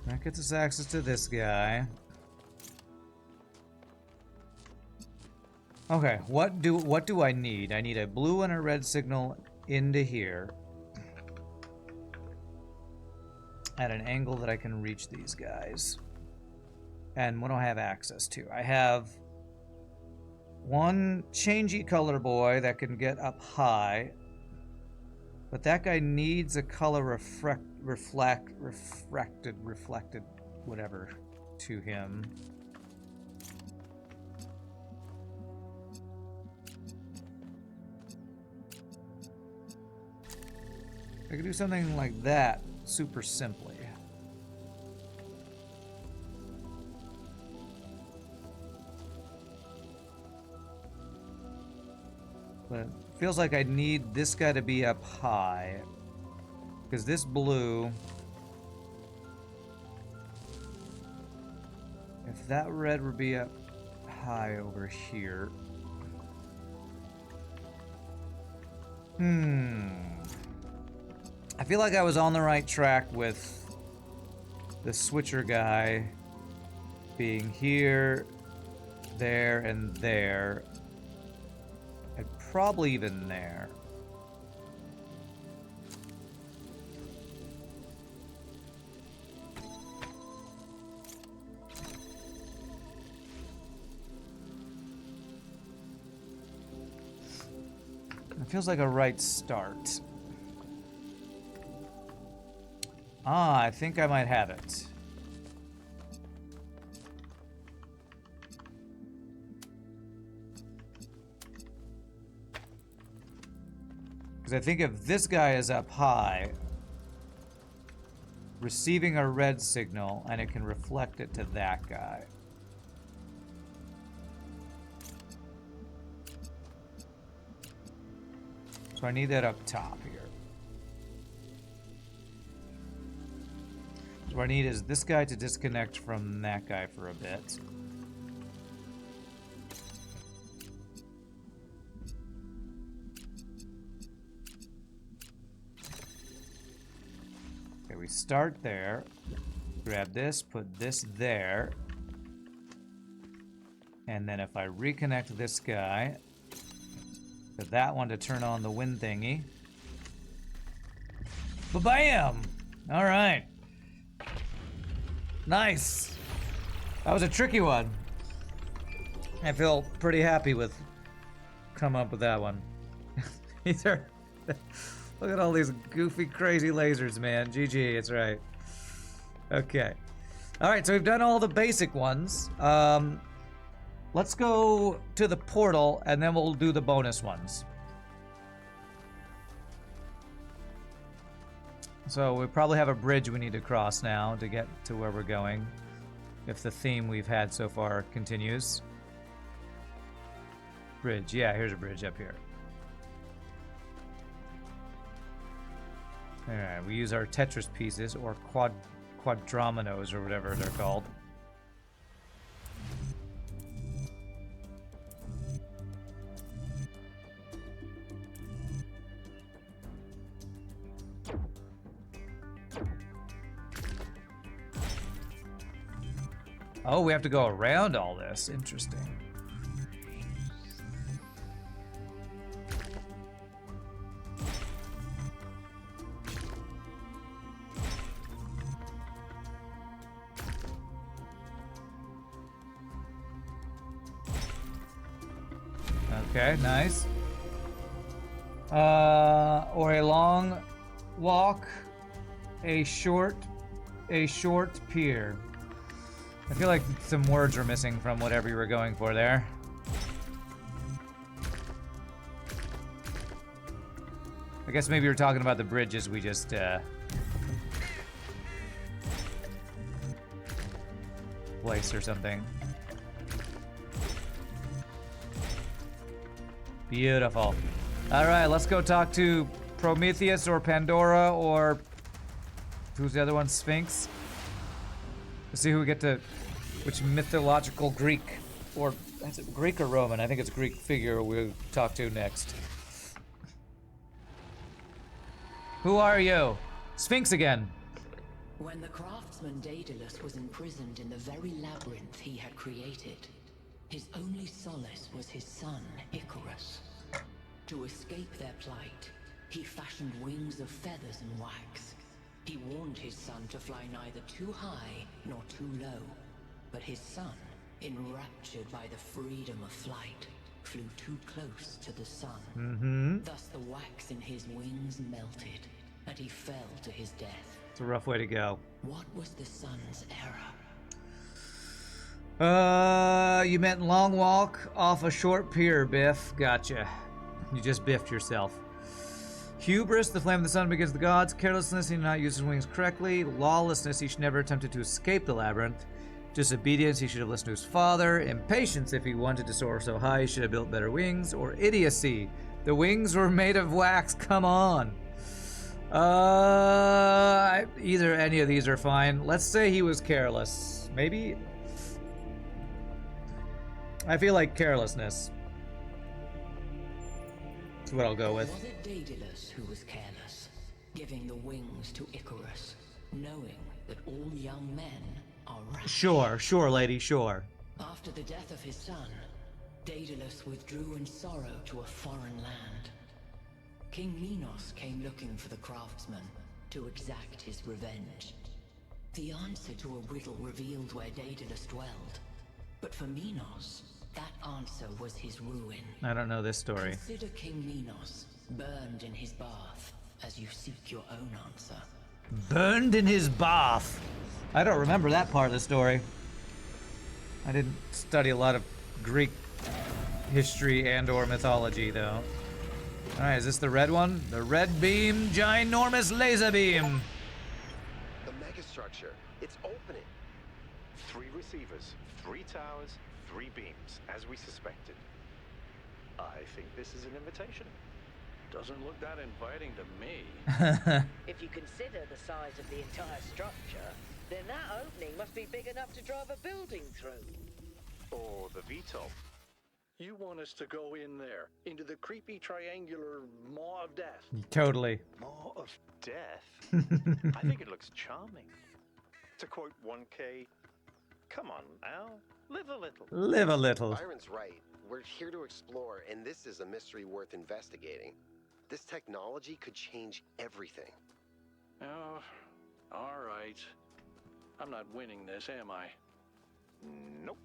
That gets us access to this guy. Okay, what do I need? I need a blue and a red signal into here. At an angle that I can reach these guys. And what do I have access to? I have one changey color boy that can get up high. But that guy needs a color reflected, whatever, to him. I could do something like that super simply. But it feels like I need this guy to be up high. Because this blue... If that red would be up high over here... I feel like I was on the right track with the switcher guy being here, there, and there. And probably even there. It feels like a right start. Ah, I think I might have it. Because I think if this guy is up high, receiving a red signal, and it can reflect it to that guy. So I need that up top here. So what I need is this guy to disconnect from that guy for a bit. Okay, we start there. Grab this, put this there. And then if I reconnect this guy, to that one to turn on the wind thingy. Ba-bam! All right. Nice. That was a tricky one. I feel pretty happy with coming up with that one. These are... Look at all these goofy, crazy lasers, man. GG, it's right. Okay. All right, so we've done all the basic ones. Let's go to the portal, and then we'll do the bonus ones. So we probably have a bridge we need to cross now to get to where we're going, if the theme we've had so far continues. Bridge, yeah, here's a bridge up here. Alright, we use our Tetris pieces, or quadrominos, or whatever they're called. Oh, we have to go around all this. Interesting. Okay, nice. Or a long walk, a short pier. I feel like some words are missing from whatever you were going for there. I guess maybe you're talking about the bridges we just placed or something. Beautiful. All right, let's go talk to Prometheus or Pandora or who's the other one? Sphinx. Let's see who we get to, which mythological Greek or is it Greek or Roman? I think it's Greek figure we'll talk to next. Who are you? Sphinx again. When the craftsman Daedalus was imprisoned in the very labyrinth he had created, his only solace was his son, Icarus. To escape their plight, he fashioned wings of feathers and wax. He warned his son to fly neither too high nor too low. But his son, enraptured by the freedom of flight, flew too close to the sun. Thus the wax in his wings melted, and he fell to his death. It's a rough way to go. What was the sun's error? You meant long walk off a short pier, Biff. Gotcha. You just biffed yourself. Hubris, the flame of the sun begins the gods. Carelessness, he did not use his wings correctly. Lawlessness, he should never attempted to escape the labyrinth. Disobedience, he should have listened to his father. Impatience, if he wanted to soar so high, he should have built better wings. Or idiocy, the wings were made of wax. Come on. Either any of these are fine. Let's say he was careless. Maybe. I feel like carelessness. That's what I'll go with. Was it Daedalus who was careless, giving the wings to Icarus, knowing that all young men are rash? Sure, lady, sure. After the death of his son, Daedalus withdrew in sorrow to a foreign land. King Minos came looking for the craftsman to exact his revenge. The answer to a riddle revealed where Daedalus dwelled. But for Minos, that answer was his ruin. I don't know this story. Consider King Minos, burned in his bath, as you seek your own answer. Burned in his bath. I don't remember that part of the story. I didn't study a lot of Greek history and or mythology, though. Alright, is this the red one? The red beam, ginormous laser beam. The megastructure. It's opening. 3 receivers, 3 towers, 3 beams, as we suspected. I think this is an invitation. Doesn't look that inviting to me. If you consider the size of the entire structure, then that opening must be big enough to drive a building through. Or the VTOL. You want us to go in there, into the creepy triangular maw of death? Totally. Maw of death? I think it looks charming. To quote 1K, come on, Al, live a little. Live a little. Byron's right. We're here to explore, and this is a mystery worth investigating. This technology could change everything. Oh, all right. I'm not winning this, am I? Nope.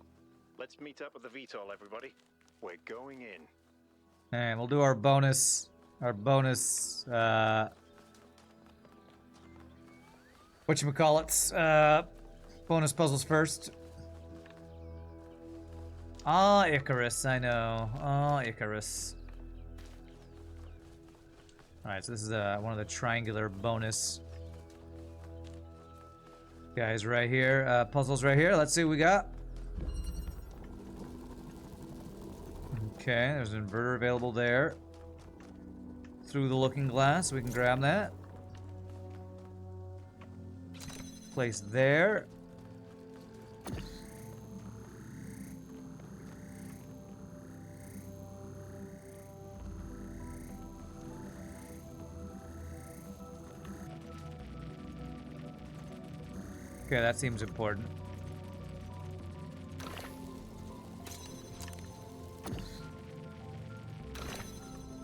Let's meet up with the VTOL, everybody. We're going in. And we'll do our bonus whatchamacallits, bonus puzzles first. Ah, Icarus, I know. Ah, Icarus. Alright, so this is one of the triangular bonus guys right here. Puzzles right here. Let's see what we got. Okay, there's an inverter available there. Through the looking glass, we can grab that. Place there. Okay, that seems important.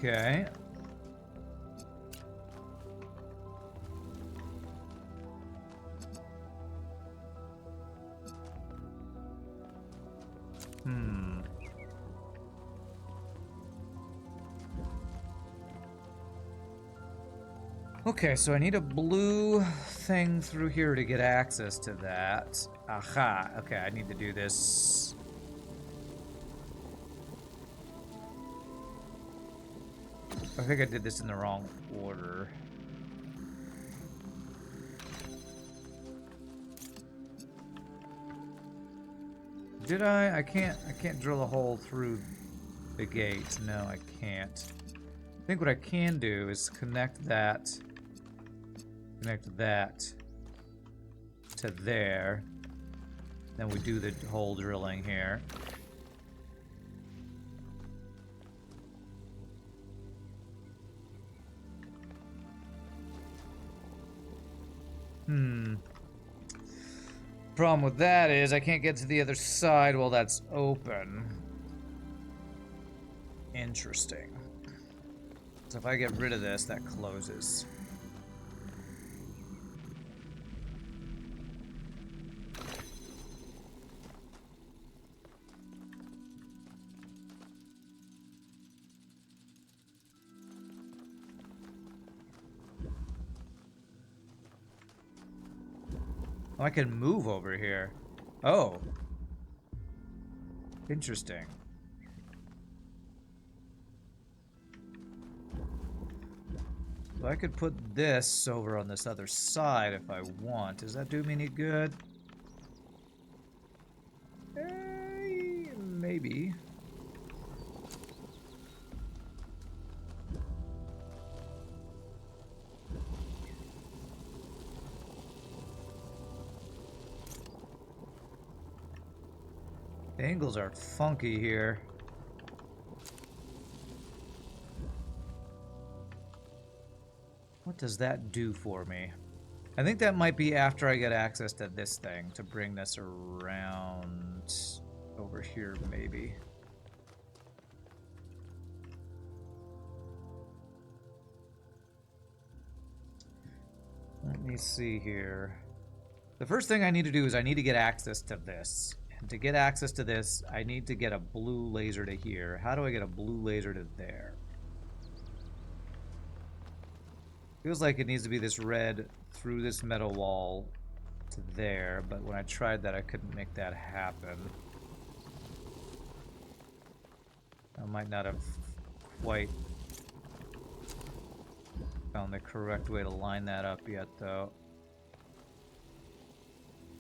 Okay. Okay, so I need a blue thing through here to get access to that. Aha. Okay, I need to do this. I think I did this in the wrong order. Did I? I can't drill a hole through the gate. No, I can't. I think what I can do is connect that to there. Then we do the hole drilling here. Problem with that is I can't get to the other side while that's open. Interesting. So if I get rid of this, that closes. Oh, I can move over here. Oh. Interesting. So I could put this over on this other side if I want. Does that do me any good? Maybe. The angles are funky here. What does that do for me? I think that might be after I get access to this thing to bring this around over here, maybe. Let me see here. The first thing I need to do is I need to get access to this. And to get access to this, I need to get a blue laser to here. How do I get a blue laser to there? Feels like it needs to be this red through this metal wall to there, but when I tried that, I couldn't make that happen. I might not have quite found the correct way to line that up yet, though.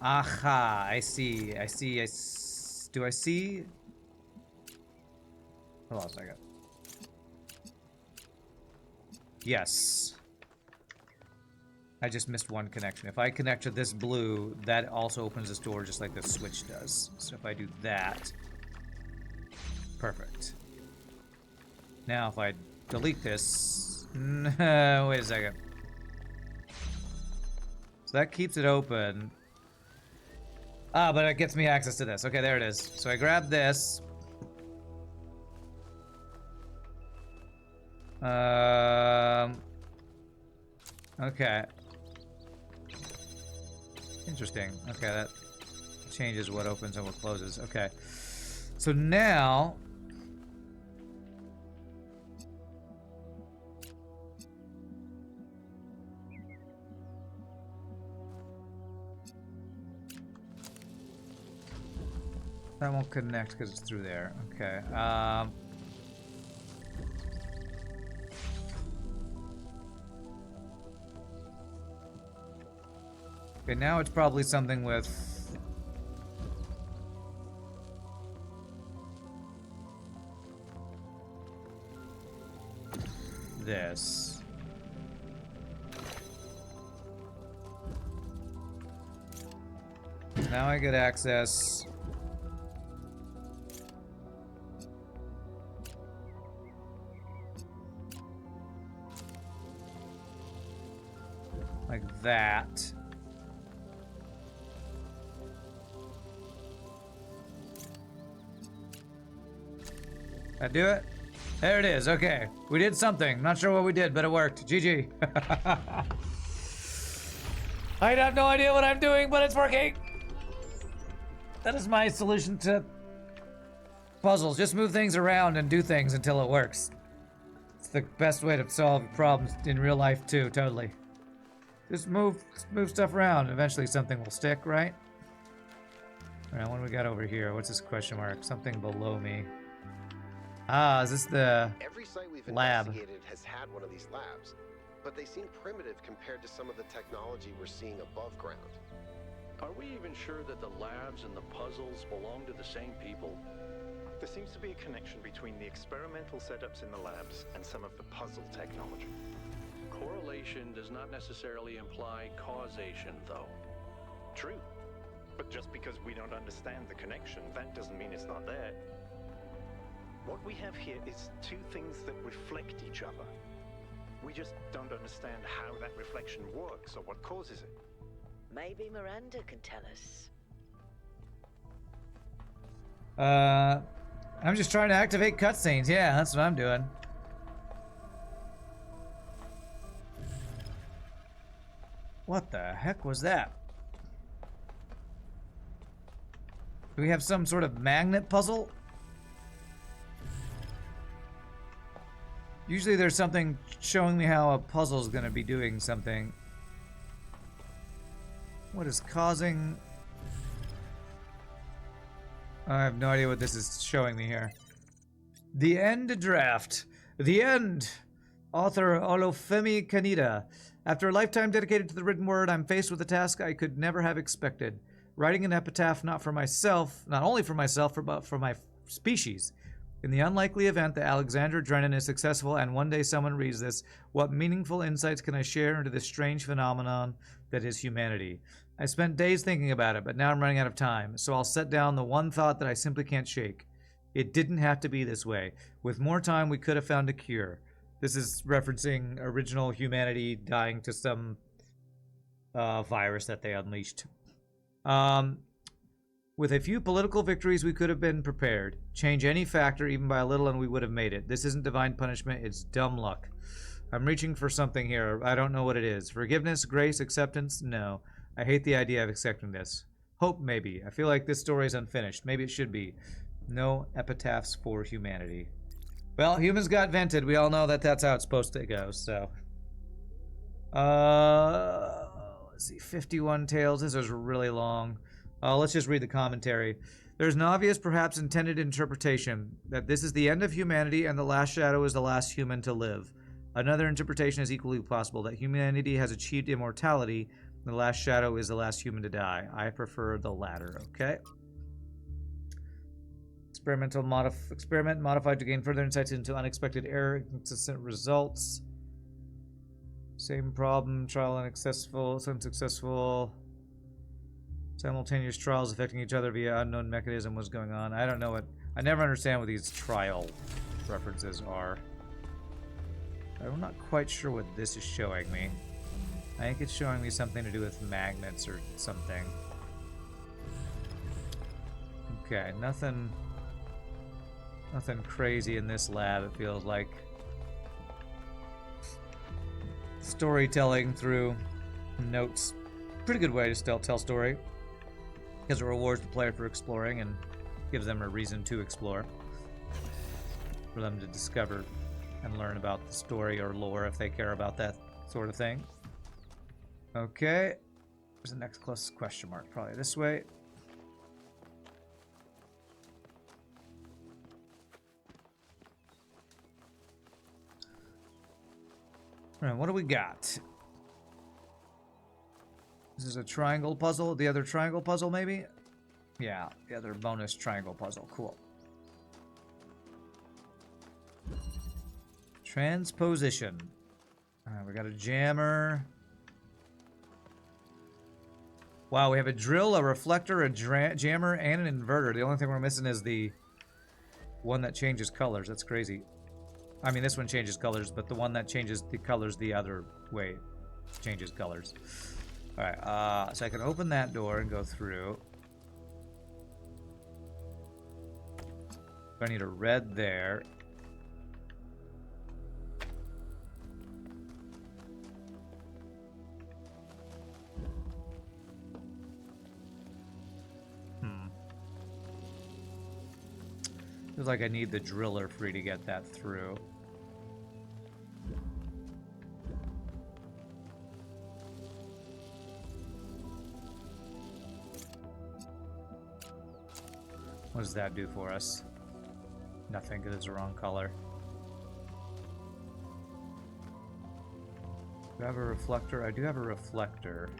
Aha! I see. Do I see? Hold on a second. Yes. I just missed one connection. If I connect to this blue, that also opens this door just like the switch does. So if I do that... Perfect. Now if I delete this... No, wait a second. So that keeps it open. Ah, but it gets me access to this. Okay, there it is. So I grab this. Okay. Interesting. Okay, that changes what opens and what closes. Okay. So now... that won't connect because it's through there. Okay. Okay, now it's probably something with... this. Now I get access... like that. That do it? There it is. Okay. We did something. Not sure what we did, but it worked. GG. I have no idea what I'm doing, but it's working. That is my solution to puzzles. Just move things around and do things until it works. It's the best way to solve problems in real life too, totally. Just move stuff around. Eventually something will stick, right? Alright, what do we got over here? What's this question mark? Something below me. Ah, is this the Every site we've lab? investigated has had one of these labs, but they seem primitive compared to some of the technology we're seeing above ground. Are we even sure that the labs and the puzzles belong to the same people? There seems to be a connection between the experimental setups in the labs and some of the puzzle technology. Correlation does not necessarily imply causation, though. True. But just because we don't understand the connection, that doesn't mean it's not there. What we have here is two things that reflect each other. We just don't understand how that reflection works or what causes it. Maybe Miranda can tell us. I'm just trying to activate cutscenes. Yeah, that's what I'm doing. What the heck was that? Do we have some sort of magnet puzzle? Usually there's something showing me how a puzzle is going to be doing something. What is causing... I have no idea what this is showing me here. The End Draft. The End. Author Olufemi Kaneda. After a lifetime dedicated to the written word, I'm faced with a task I could never have expected. Writing an epitaph not for myself, not only for myself, but for my species. In the unlikely event that Alexandra Drennan is successful and one day someone reads this, what meaningful insights can I share into this strange phenomenon that is humanity? I spent days thinking about it, but now I'm running out of time, so I'll set down the one thought that I simply can't shake. It didn't have to be this way. With more time, we could have found a cure. This is referencing original humanity dying to some virus that they unleashed. With a few political victories, we could have been prepared. Change any factor, even by a little, and we would have made it. This isn't divine punishment, it's dumb luck. I'm reaching for something here. I don't know what it is. Forgiveness, grace, acceptance? No. I hate the idea of accepting this. Hope, maybe. I feel like this story is unfinished. Maybe it should be. No epitaphs for humanity. Well, humans got vented. We all know that that's how it's supposed to go, so. Let's see. 51 tales. This is really long. Let's just read the commentary. There's an obvious, perhaps intended interpretation that this is the end of humanity and the last shadow is the last human to live. Another interpretation is equally possible, that humanity has achieved immortality and the last shadow is the last human to die. I prefer the latter, okay? Experiment modified to gain further insights into unexpected error, inconsistent results. Same problem, trial unsuccessful. Simultaneous trials affecting each other via unknown mechanism was going on. I don't know what... I never understand what these trial references are. I'm not quite sure what this is showing me. I think it's showing me something to do with magnets or something. Okay, nothing crazy in this lab, it feels like. Storytelling through notes. Pretty good way to still tell story. Because it rewards the player for exploring and gives them a reason to explore. For them to discover and learn about the story or lore if they care about that sort of thing. Okay. Where's the next closest question mark? Probably this way. Alright, what do we got? This is a triangle puzzle. The other triangle puzzle, maybe? Yeah, the other bonus triangle puzzle. Cool. Transposition. Alright, we got a jammer. Wow, we have a drill, a reflector, a jammer, and an inverter. The only thing we're missing is the one that changes colors. That's crazy. I mean, this one changes colors, but the one that changes the colors the other way changes colors. Alright, so I can open that door and go through. I need a red there. Feels like I need the driller free to get that through. What does that do for us? Nothing, because it's the wrong color. Do I have a reflector? I do have a reflector.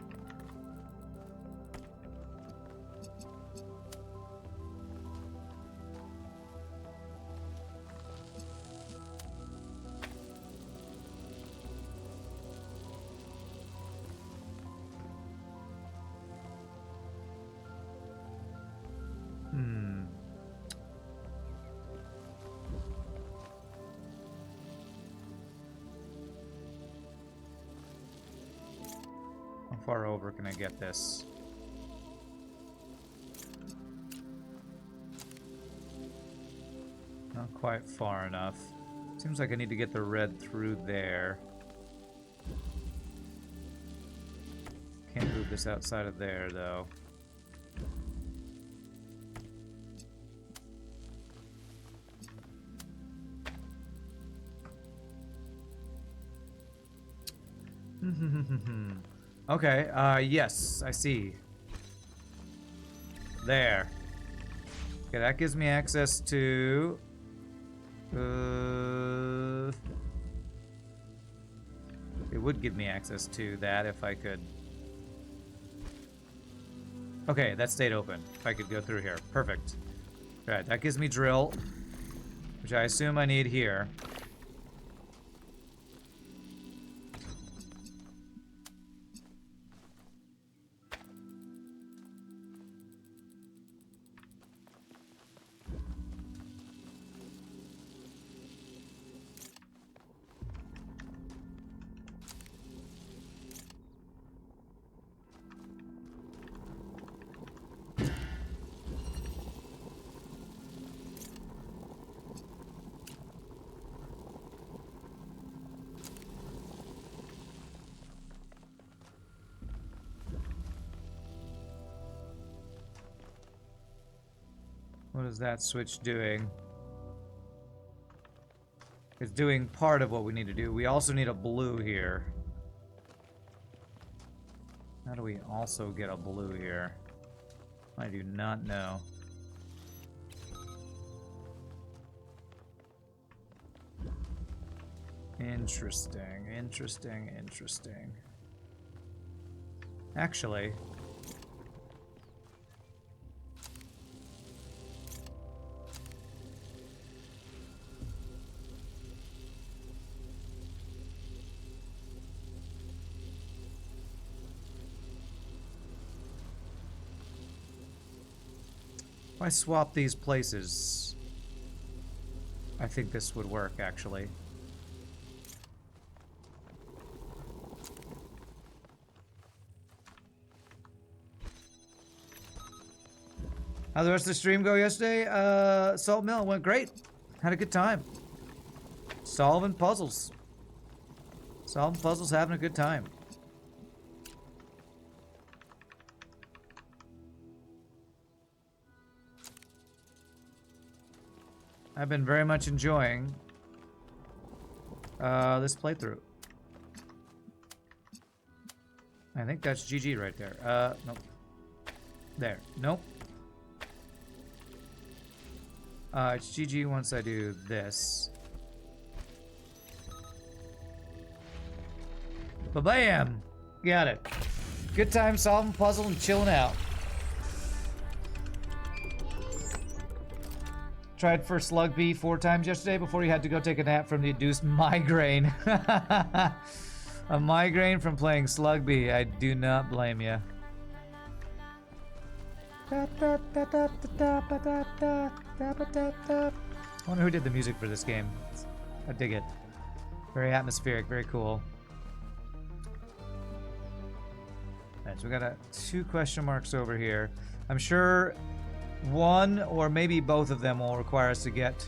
How far over can I get this? Not quite far enough. Seems like I need to get the red through there. Can't move this outside of there, though. Okay, yes, I see. There. Okay, that gives me access to... it would give me access to that if I could... Okay, that stayed open. If I could go through here. Perfect. Alright, that gives me drill, which I assume I need here. What is that switch doing? It's doing part of what we need to do. We also need a blue here. How do we also get a blue here? I do not know. Interesting, interesting, interesting. Actually... if I swap these places, I think this would work, actually. How'd the rest of the stream go yesterday? Salt Mill went great. Had a good time. Solving puzzles. Solving puzzles, having a good time. I've been very much enjoying this playthrough. I think that's GG right there. Nope. There. Nope. It's GG once I do this. Ba-bam! Got it. Good time solving puzzle and chilling out. Tried for Slug B 4 times yesterday before you had to go take a nap from the induced migraine. A migraine from playing Slug B. I do not blame you. I wonder who did the music for this game. I dig it. Very atmospheric, very cool. Alright, so we got 2 question marks over here. I'm sure one or maybe both of them will require us to get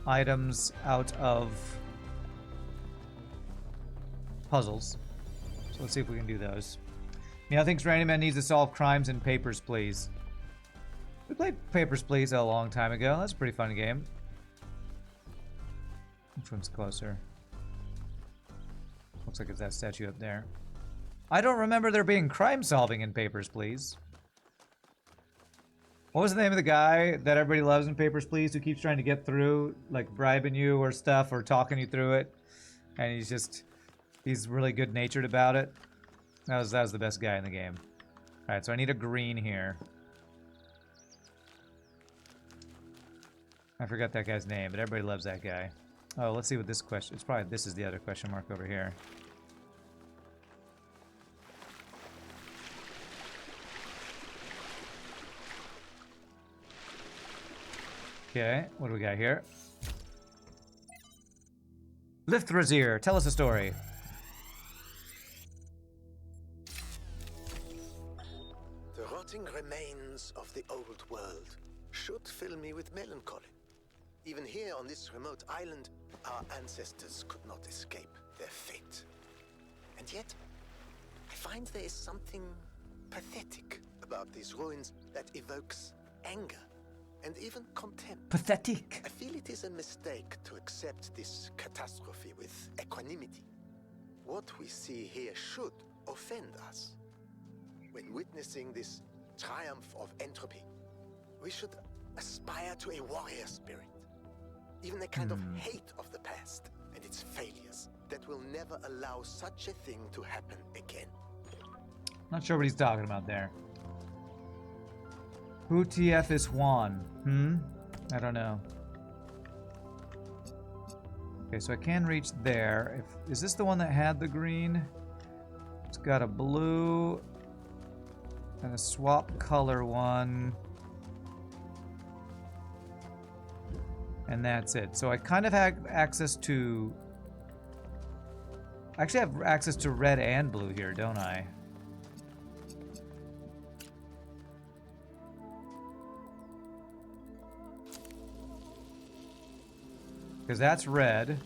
items out of puzzles. So let's see if we can do those. Meow thinks Random Man needs to solve crimes and papers, please. We played Papers, Please a long time ago. That's a pretty fun game. Which one's closer? Looks like it's that statue up there. I don't remember there being crime solving in Papers, Please. What was the name of the guy that everybody loves in Papers, Please, who keeps trying to get through, like bribing you or stuff or talking you through it? And he's really good natured about it. That was the best guy in the game. Alright, so I need a green here. I forgot that guy's name, but everybody loves that guy. Oh, let's see what this question... this is the other question mark over here. Okay, what do we got here? Liftrazir, tell us a story. The rotting remains of the old world should fill me with melancholy. Even here on this remote island, our ancestors could not escape their fate. And yet, I find there is something pathetic about these ruins that evokes anger and even contempt. Pathetic. I feel it is a mistake to accept this catastrophe with equanimity. What we see here should offend us. When witnessing this triumph of entropy, we should aspire to a warrior spirit. Even a kind of hate of the past and its failures that will never allow such a thing to happen again. Not sure what he's talking about there. Who TF is Juan? I don't know. Okay, so I can reach there. Is this the one that had the green? It's got a blue and a swap color one. And that's it. So I kind of have access to... I actually have access to red and blue here, don't I? Because that's red.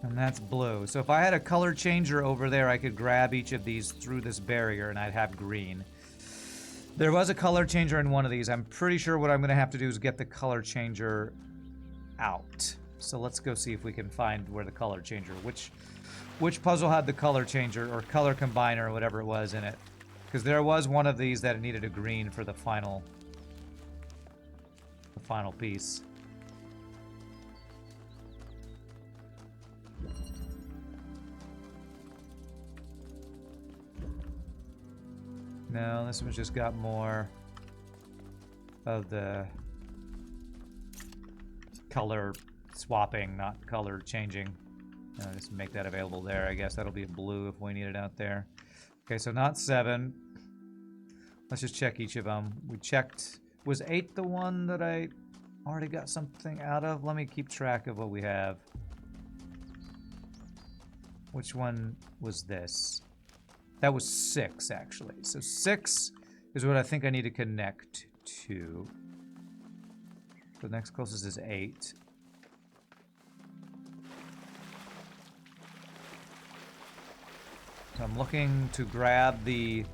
And that's blue. So if I had a color changer over there, I could grab each of these through this barrier and I'd have green. There was a color changer in one of these. I'm pretty sure what I'm going to have to do is get the color changer out. So let's go see if we can find where the color changer, which puzzle had the color changer or color combiner or whatever it was in it. Because there was one of these that needed a green for the final piece. No, this one's just got more of the color swapping, not color changing. Just make that available there. I guess that'll be a blue if we need it out there. Okay, so not 7. Let's just check each of them. We checked... Was 8 the one that I already got something out of? Let me keep track of what we have. Which one was this? That was 6, actually. So 6 is what I think I need to connect to. The next closest is 8. So I'm looking to grab the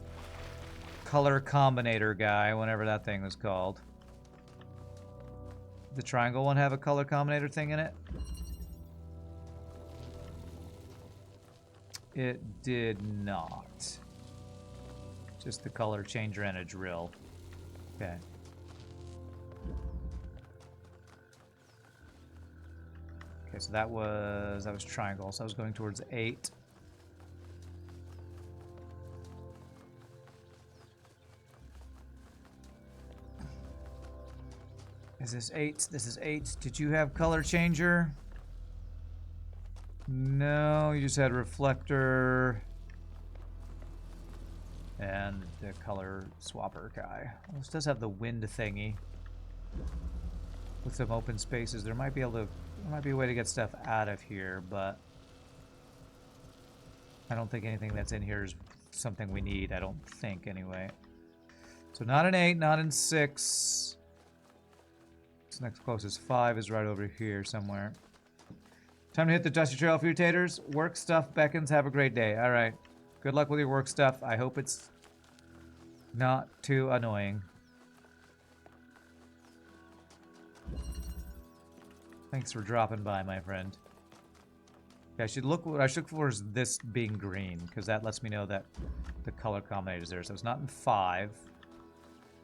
color combinator guy, whatever that thing was called. The triangle one have a color combinator thing in it? It did not. Just the color changer and a drill. Okay. Okay, so that was triangle. So I was going towards 8. Is this 8? This is 8. Did you have color changer? No, you just had reflector and the color swapper guy. Well, this does have the wind thingy with some open spaces. There might be a way to get stuff out of here, but I don't think anything that's in here is something we need. I don't think, anyway. So not an 8, not in 6. This next closest 5 is right over here somewhere. Time to hit the dusty trail for you taters. Work stuff beckons. Have a great day. All right. Good luck with your work stuff. I hope it's not too annoying. Thanks for dropping by, my friend. Okay, what I should look for is this being green, because that lets me know that the color combination is there. So it's not in 5.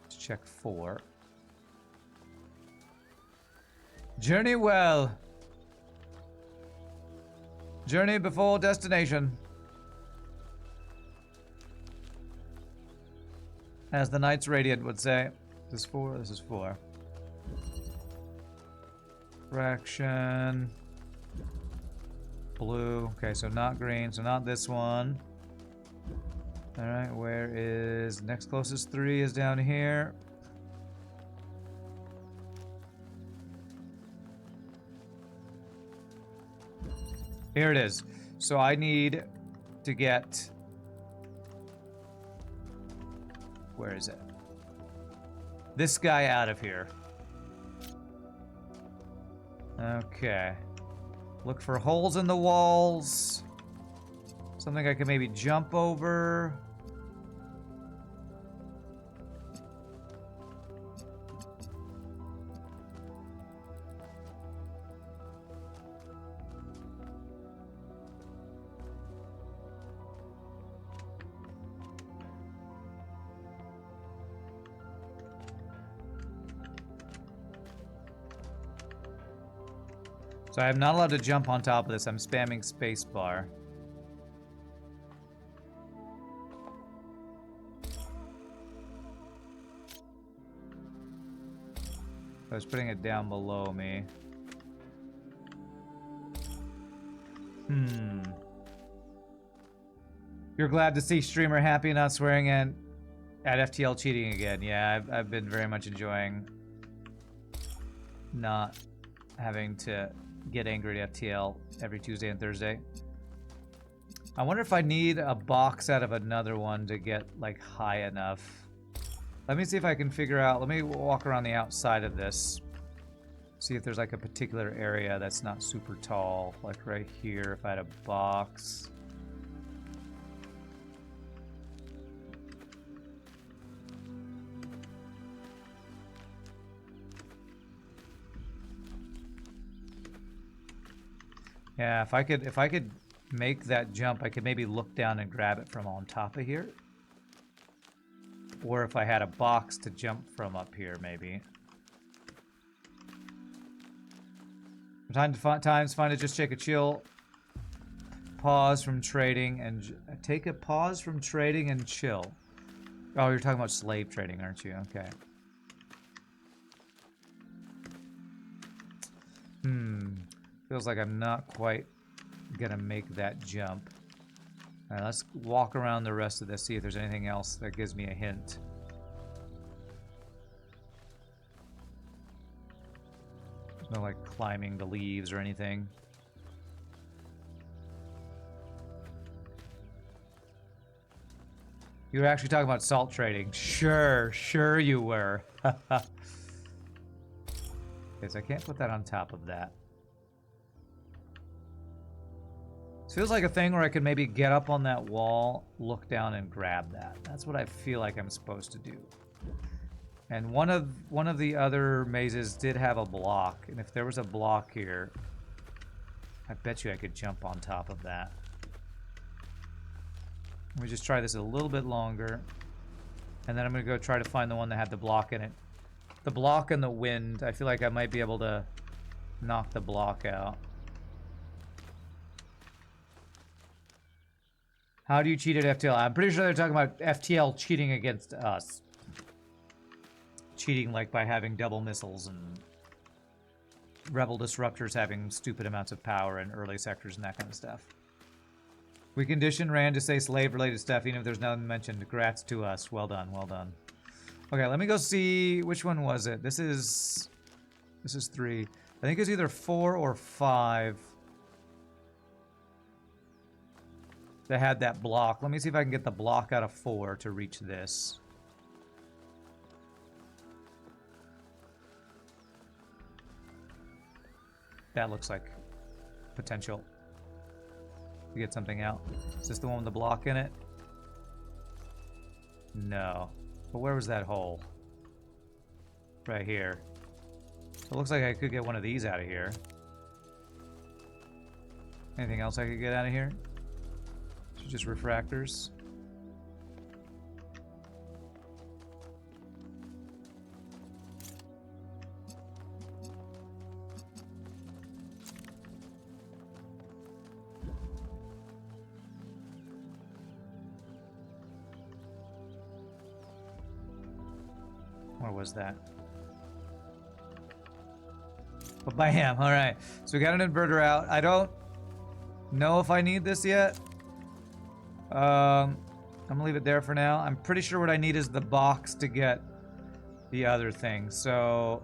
Let's check 4. Journey well. Journey before destination. As the Knights Radiant would say. This is 4, this is 4. Fraction. Blue. Okay, so not green, so not this one. Alright, where is... Next closest 3 is down here. Here it is. So I need to get... Where is it? This guy out of here. Okay. Look for holes in the walls. Something I can maybe jump over. So I'm not allowed to jump on top of this. I'm spamming spacebar. I was putting it down below me. You're glad to see streamer happy, not swearing at FTL cheating again. Yeah, I've been very much enjoying not having to get angry at FTL every Tuesday and Thursday. I wonder if I need a box out of another one to get like high enough. Let me see if I can figure out. Let me walk around the outside of this. See if there's like a particular area that's not super tall. Like right here, if I had a box. Yeah, if I could make that jump, I could maybe look down and grab it from on top of here. Or if I had a box to jump from up here, maybe. From times, find it, just take a chill. Pause from trading and take a pause from trading and chill. Oh, you're talking about slave trading, aren't you? Okay. Feels like I'm not quite gonna make that jump. All right, let's walk around the rest of this, see if there's anything else that gives me a hint. There's no like climbing the leaves or anything. You were actually talking about salt trading. Sure you were. Okay, so I can't put that on top of that. This feels like a thing where I could maybe get up on that wall, look down, and grab that. That's what I feel like I'm supposed to do. And one of the other mazes did have a block, and if there was a block here, I bet you I could jump on top of that. Let me just try this a little bit longer, and then I'm gonna go try to find the one that had the block in it. The block and the wind, I feel like I might be able to knock the block out. How do you cheat at FTL? I'm pretty sure they're talking about FTL cheating against us. Cheating like by having double missiles and rebel disruptors having stupid amounts of power in early sectors and that kind of stuff. We conditioned Rand to say slave-related stuff even if there's nothing mentioned. Congrats to us. Well done, well done. Okay, let me go see which one was it. This is 3. I think it's either 4 or 5 that had that block. Let me see if I can get the block out of 4 to reach this. That looks like potential to get something out. Is this the one with the block in it? No. But where was that hole? Right here. So it looks like I could get one of these out of here. Anything else I could get out of here? Just refractors. Where was that? Oh, bam. All right. So we got an inverter out. I don't know if I need this yet. I'm gonna leave it there for now. I'm pretty sure what I need is the box to get the other thing. So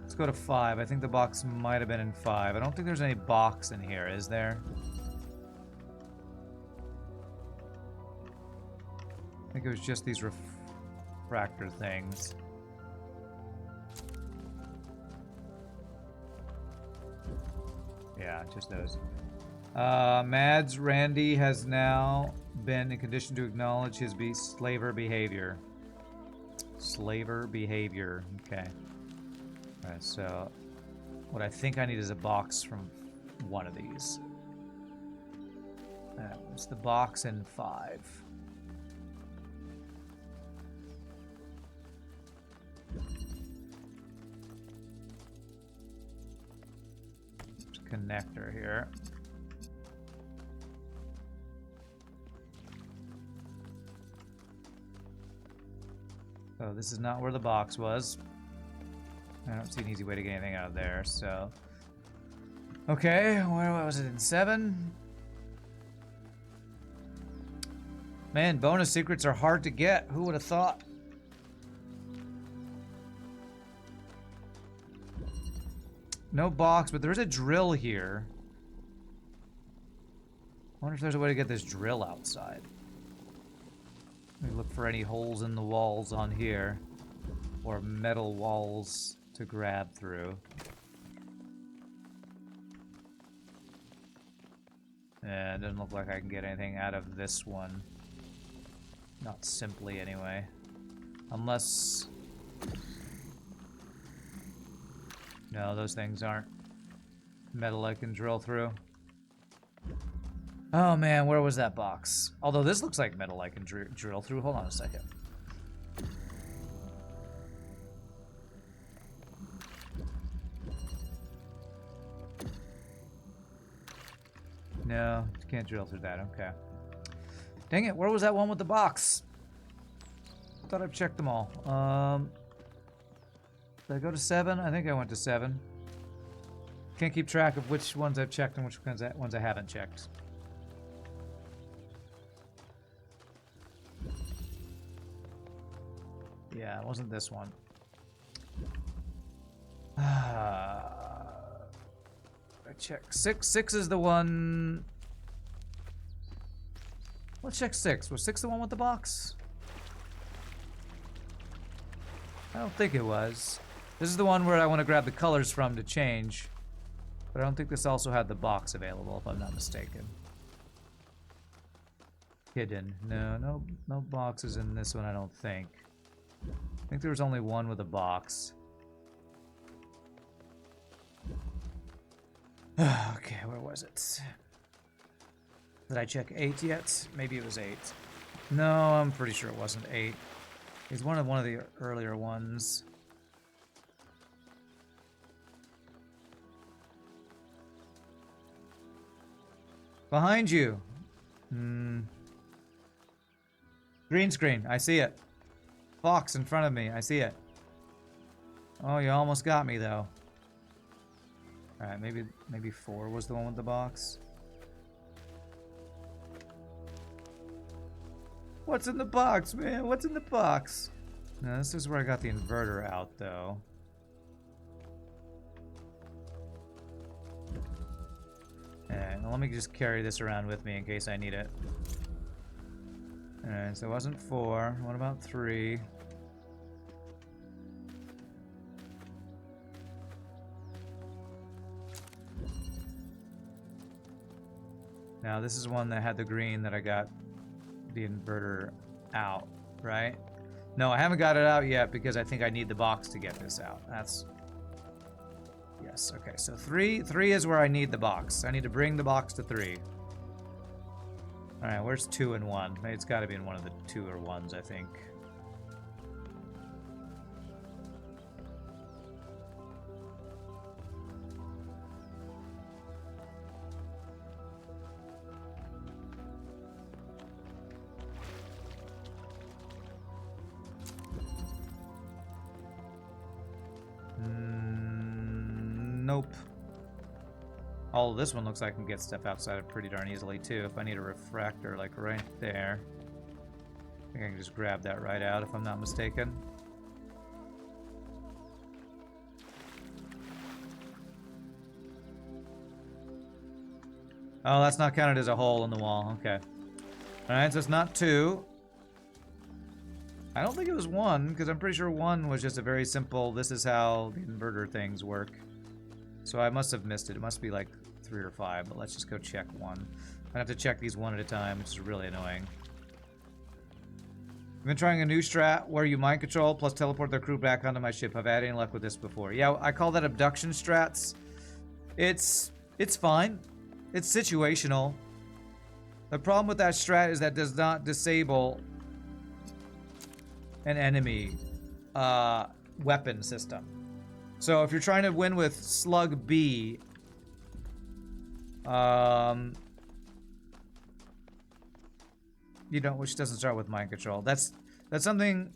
let's go to 5. I think the box might have been in 5. I don't think there's any box in here, is there? I think it was just these refractor things. Yeah, just those. Mads Randy has now been in condition to acknowledge his slaver behavior. Slaver behavior. Okay. Alright, so what I think I need is a box from one of these. It's the box in 5. There's a connector here. So this is not where the box was. I don't see an easy way to get anything out of there, so... Okay, where was it? In 7? Man, bonus secrets are hard to get. Who would have thought? No box, but there's a drill here. I wonder if there's a way to get this drill outside. Let me look for any holes in the walls on here. Or metal walls to grab through. And it doesn't look like I can get anything out of this one. Not simply, anyway. Unless... No, those things aren't metal I can drill through. Oh man, where was that box? Although this looks like metal I can drill through. Hold on a second. No, can't drill through that. Okay. Dang it, where was that one with the box? Thought I've checked them all. Did I go to 7? I think I went to 7. Can't keep track of which ones I've checked and which ones I haven't checked. Yeah, it wasn't this one. I check 6. 6 is the one. Let's check 6. Was 6 the one with the box? I don't think it was. This is the one where I want to grab the colors from to change. But I don't think this also had the box available, if I'm not mistaken. Hidden. No boxes in this one, I don't think. I think there was only one with a box. Okay, where was it? Did I check 8 yet? Maybe it was 8. No, I'm pretty sure it wasn't 8. It's one of the earlier ones. Behind you. Green screen. I see it. Box in front of me. I see it. Oh, you almost got me though. All right, maybe 4 was the one with the box. What's in the box, man? What's in the box? Now, this is where I got the inverter out, though. Alright, well, let me just carry this around with me in case I need it. Alright, so it wasn't 4. What about 3? Now, this is one that had the green that I got the inverter out, right? No, I haven't got it out yet because I think I need the box to get this out. That's... Yes, okay, so 3 is where I need the box. I need to bring the box to 3. Alright, where's 2 and 1? Maybe it's got to be in one of the 2 or 1s, I think. Nope. Oh, this one looks like I can get stuff outside it pretty darn easily, too. If I need a refractor, like right there. I think I can just grab that right out, if I'm not mistaken. Oh, that's not counted as a hole in the wall. Okay. Alright, so it's not 2. I don't think it was 1, because I'm pretty sure 1 was just a very simple, this is how the inverter things work. So I must have missed it. It must be like 3 or 5, but let's just go check 1. I have to check these one at a time, which is really annoying. I've been trying a new strat where you mind control plus teleport their crew back onto my ship. Have I had any luck with this before? Yeah, I call that abduction strats. It's fine. It's situational. The problem with that strat is that does not disable an enemy weapon system. So if you're trying to win with Slug B, you know, which doesn't start with mind control. That's something.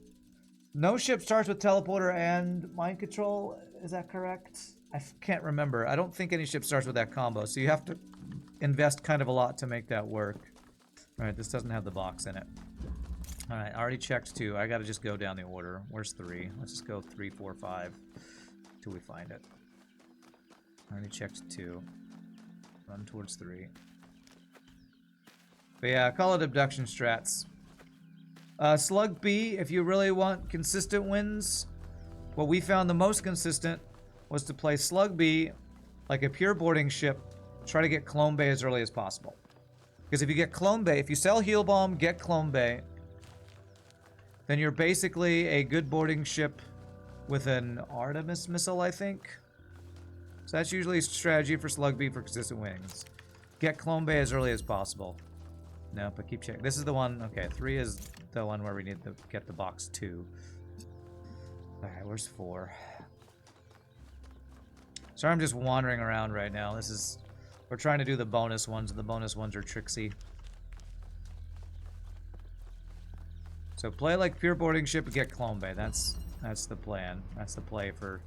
No ship starts with teleporter and mind control. Is that correct? I can't remember. I don't think any ship starts with that combo. So you have to invest kind of a lot to make that work. All right, this doesn't have the box in it. All right, I already checked 2. I got to just go down the order. Where's 3? Let's just go 3, 4, 5 till we find it. I already checked 2. Run towards 3. But yeah, call it abduction strats. Slug B, if you really want consistent wins, what we found the most consistent was to play Slug B like a pure boarding ship. Try to get Clone Bay as early as possible. Because if you get Clone Bay, if you sell Heal Bomb, get Clone Bay, then you're basically a good boarding ship with an Artemis missile, I think. So that's usually a strategy for Slug B for consistent wins. Get Clone Bay as early as possible. No, but keep checking. This is the one. Okay, 3 is the one where we need to get the box 2. Alright, where's 4? Sorry, I'm just wandering around right now. This is... We're trying to do the bonus ones, and the bonus ones are tricksy. So play like pure boarding ship and get Clone Bay. That's the plan. That's the play for...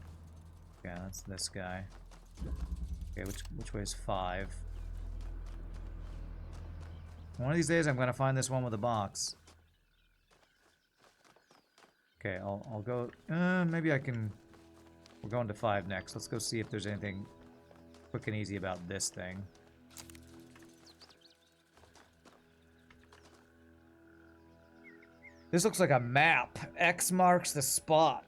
Yeah, that's this guy. Okay, which way is 5? One of these days I'm gonna find this one with a box. Okay, I'll go... maybe I can... We're going to 5 next. Let's go see if there's anything quick and easy about this thing. This looks like a map. X marks the spot.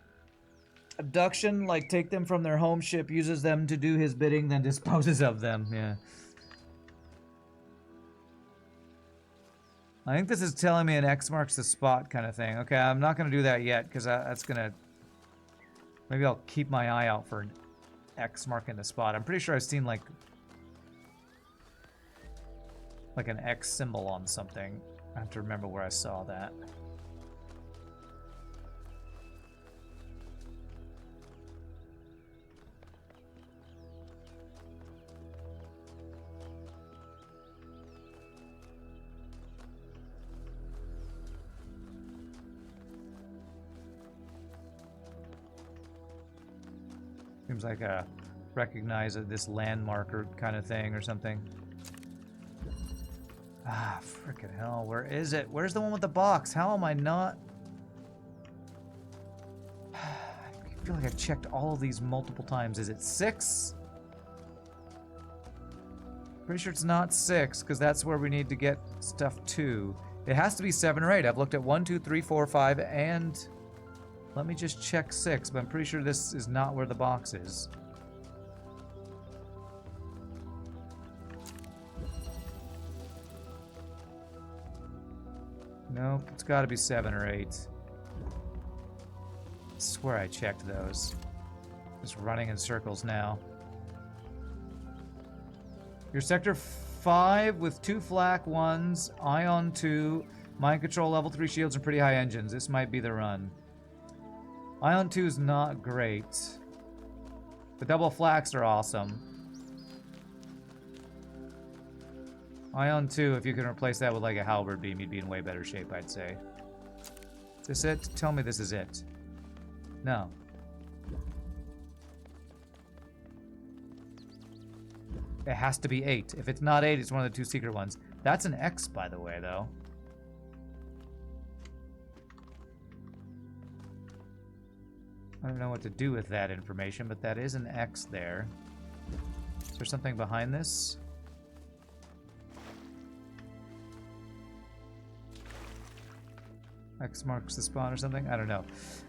Abduction, like take them from their home ship, uses them to do his bidding, then disposes of them. Yeah. I think this is telling me an X marks the spot kind of thing. Okay, I'm not going to do that yet, because that's going to... Maybe I'll keep my eye out for an X marking the spot. I'm pretty sure I've seen, like an X symbol on something. I have to remember where I saw that. Seems like a recognize this landmarker kind of thing or something. Ah, frickin' hell. Where is it? Where's the one with the box? How am I not? I feel like I've checked all of these multiple times. Is it 6? Pretty sure it's not 6, because that's where we need to get stuff to. It has to be 7 or 8. I've looked at 1, 2, 3, 4, 5, and... Let me just check 6, but I'm pretty sure this is not where the box is. Nope, it's got to be 7 or 8. I swear I checked those. Just running in circles now. Your sector 5 with 2 flak 1s, ion 2, mind control level 3 shields, and pretty high engines. This might be the run. Ion 2 is not great. The double flaks are awesome. Ion 2, if you can replace that with like a halberd beam, you'd be in way better shape, I'd say. Is this it? Tell me this is it. No. It has to be 8. If it's not 8, it's one of the 2 secret ones. That's an X, by the way, though. I don't know what to do with that information, but that is an X there. Is there something behind this? X marks the spawn or something? I don't know.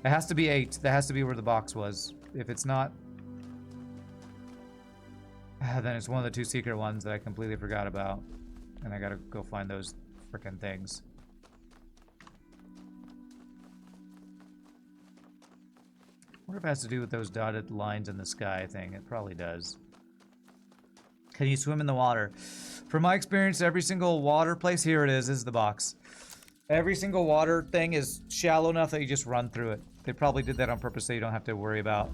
It has to be 8. That has to be where the box was. If it's not, then it's one of the 2 secret ones that I completely forgot about. And I gotta go find those frickin' things. I wonder if it has to do with those dotted lines in the sky thing. It probably does. Can you swim in the water? From my experience, every single water place, here it is the box. Every single water thing is shallow enough that you just run through it. They probably did that on purpose so you don't have to worry about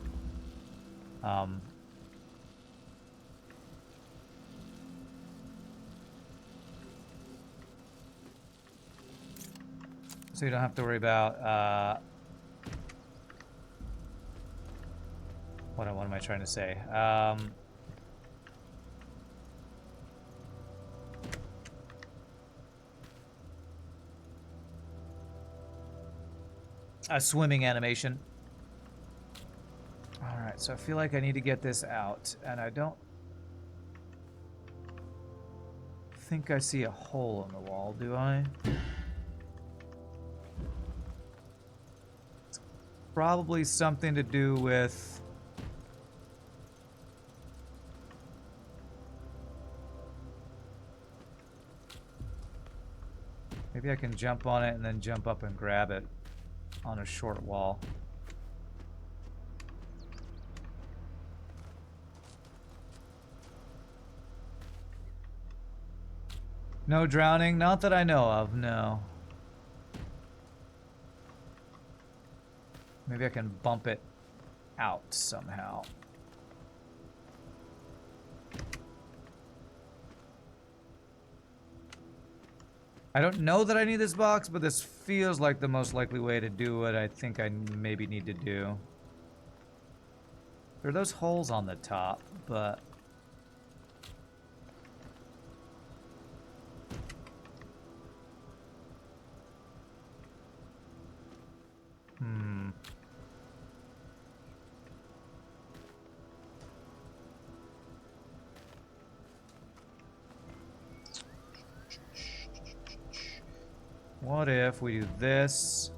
so you don't have to worry about what am I trying to say? A swimming animation. Alright, so I feel like I need to get this out, and I don't think I see a hole in the wall, do I? It's probably something to do with maybe I can jump on it and then jump up and grab it on a short wall. No drowning? Not that I know of, no. Maybe I can bump it out somehow. I don't know that I need this box, but this feels like the most likely way to do what I think I maybe need to do. There are those holes on the top, but what if we do this?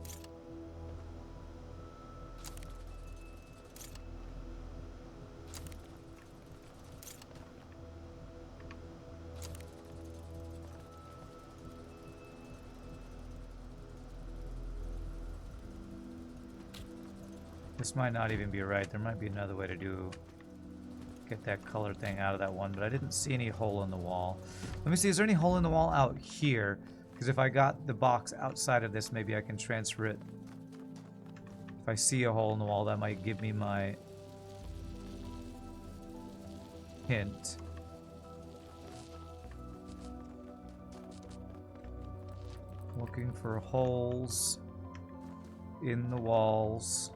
This might not even be right. There might be another way to get that color thing out of that one, but I didn't see any hole in the wall. Let me see, is there any hole in the wall out here? Because if I got the box outside of this, maybe I can transfer it. If I see a hole in the wall, that might give me my hint. Looking for holes in the walls.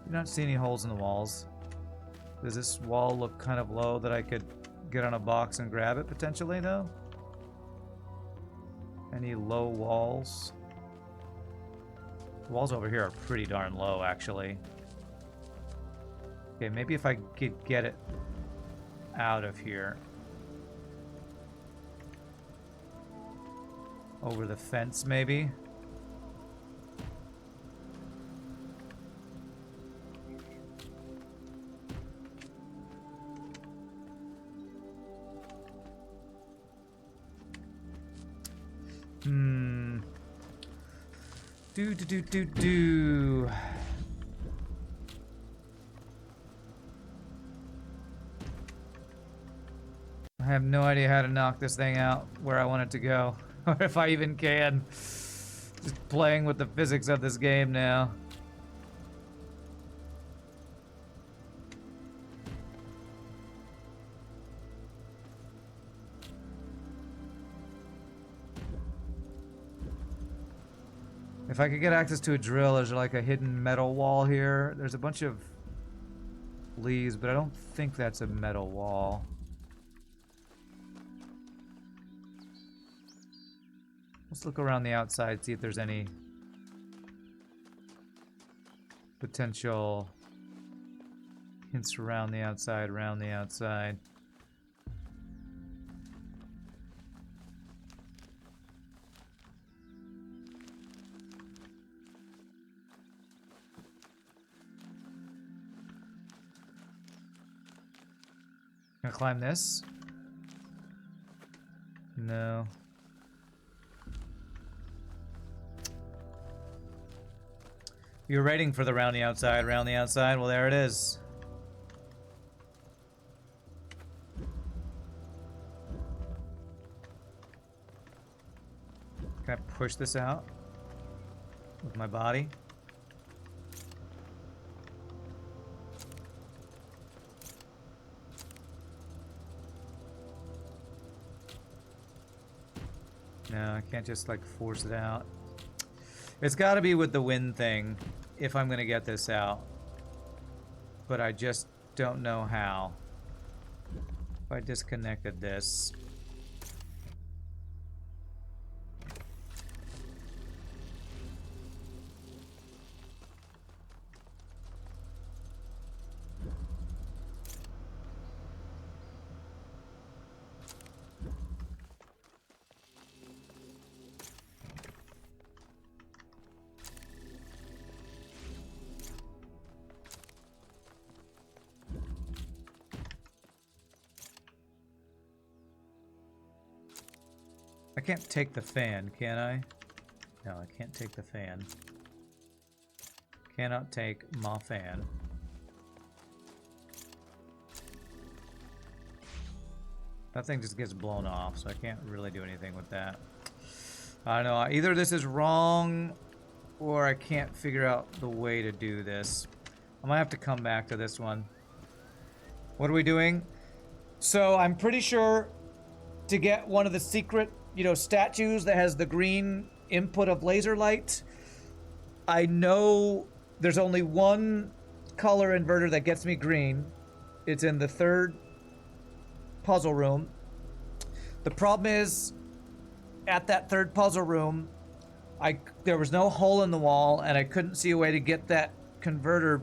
Do not see any holes in the walls. Does this wall look kind of low that I could get on a box and grab it potentially, though? Any low walls? The walls over here are pretty darn low, actually. Okay, maybe if I could get it out of here. Over the fence, maybe? Do. I have no idea how to knock this thing out where I want it to go, or if I even can. Just playing with the physics of this game now. If I could get access to a drill, there's like a hidden metal wall here. There's a bunch of leaves, but I don't think that's a metal wall. Let's look around the outside, see if there's any potential hints around the outside, around the outside. Can I climb this? No. You're waiting for the round the outside, round the outside. Well, there it is. Can I push this out with my body? No, I can't just like force it out. It's got to be with the wind thing if I'm going to get this out. But I just don't know how. If I disconnected this. I can't take the fan, can I? No, I can't take the fan. Cannot take my fan. That thing just gets blown off, so I can't really do anything with that. I don't know, either this is wrong, or I can't figure out the way to do this. I might have to come back to this one. What are we doing? So I'm pretty sure to get one of the secret, statues that has the green input of laser light, I know there's only one color inverter that gets me green. It's in the third puzzle room. The problem is, at that third puzzle room, there was no hole in the wall, and I couldn't see a way to get that converter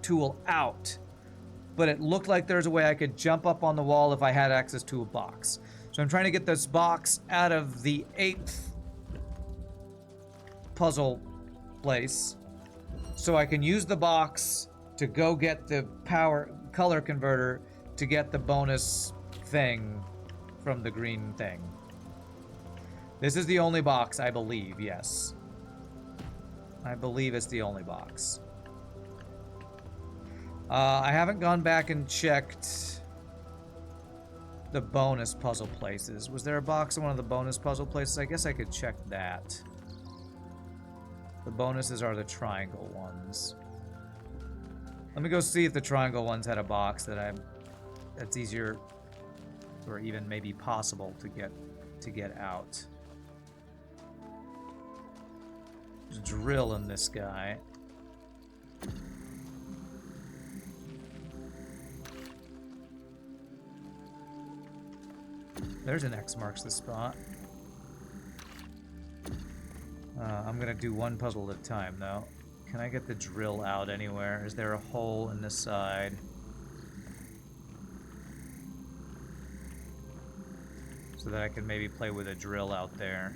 tool out. But it looked like there's a way I could jump up on the wall if I had access to a box. So I'm trying to get this box out of the 8th puzzle place so I can use the box to go get the color converter to get the bonus thing from the green thing. This is the only box, I believe, yes. I believe it's the only box. I haven't gone back and checked the bonus puzzle places. Was there a box in one of the bonus puzzle places? I guess I could check that. The bonuses are the triangle ones. Let me go see if the triangle ones had a box that's easier, or even maybe possible to get out. There's a drill in this guy. There's an X marks the spot. I'm gonna do one puzzle at a time, though. Can I get the drill out anywhere? Is there a hole in the side? So that I can maybe play with a drill out there.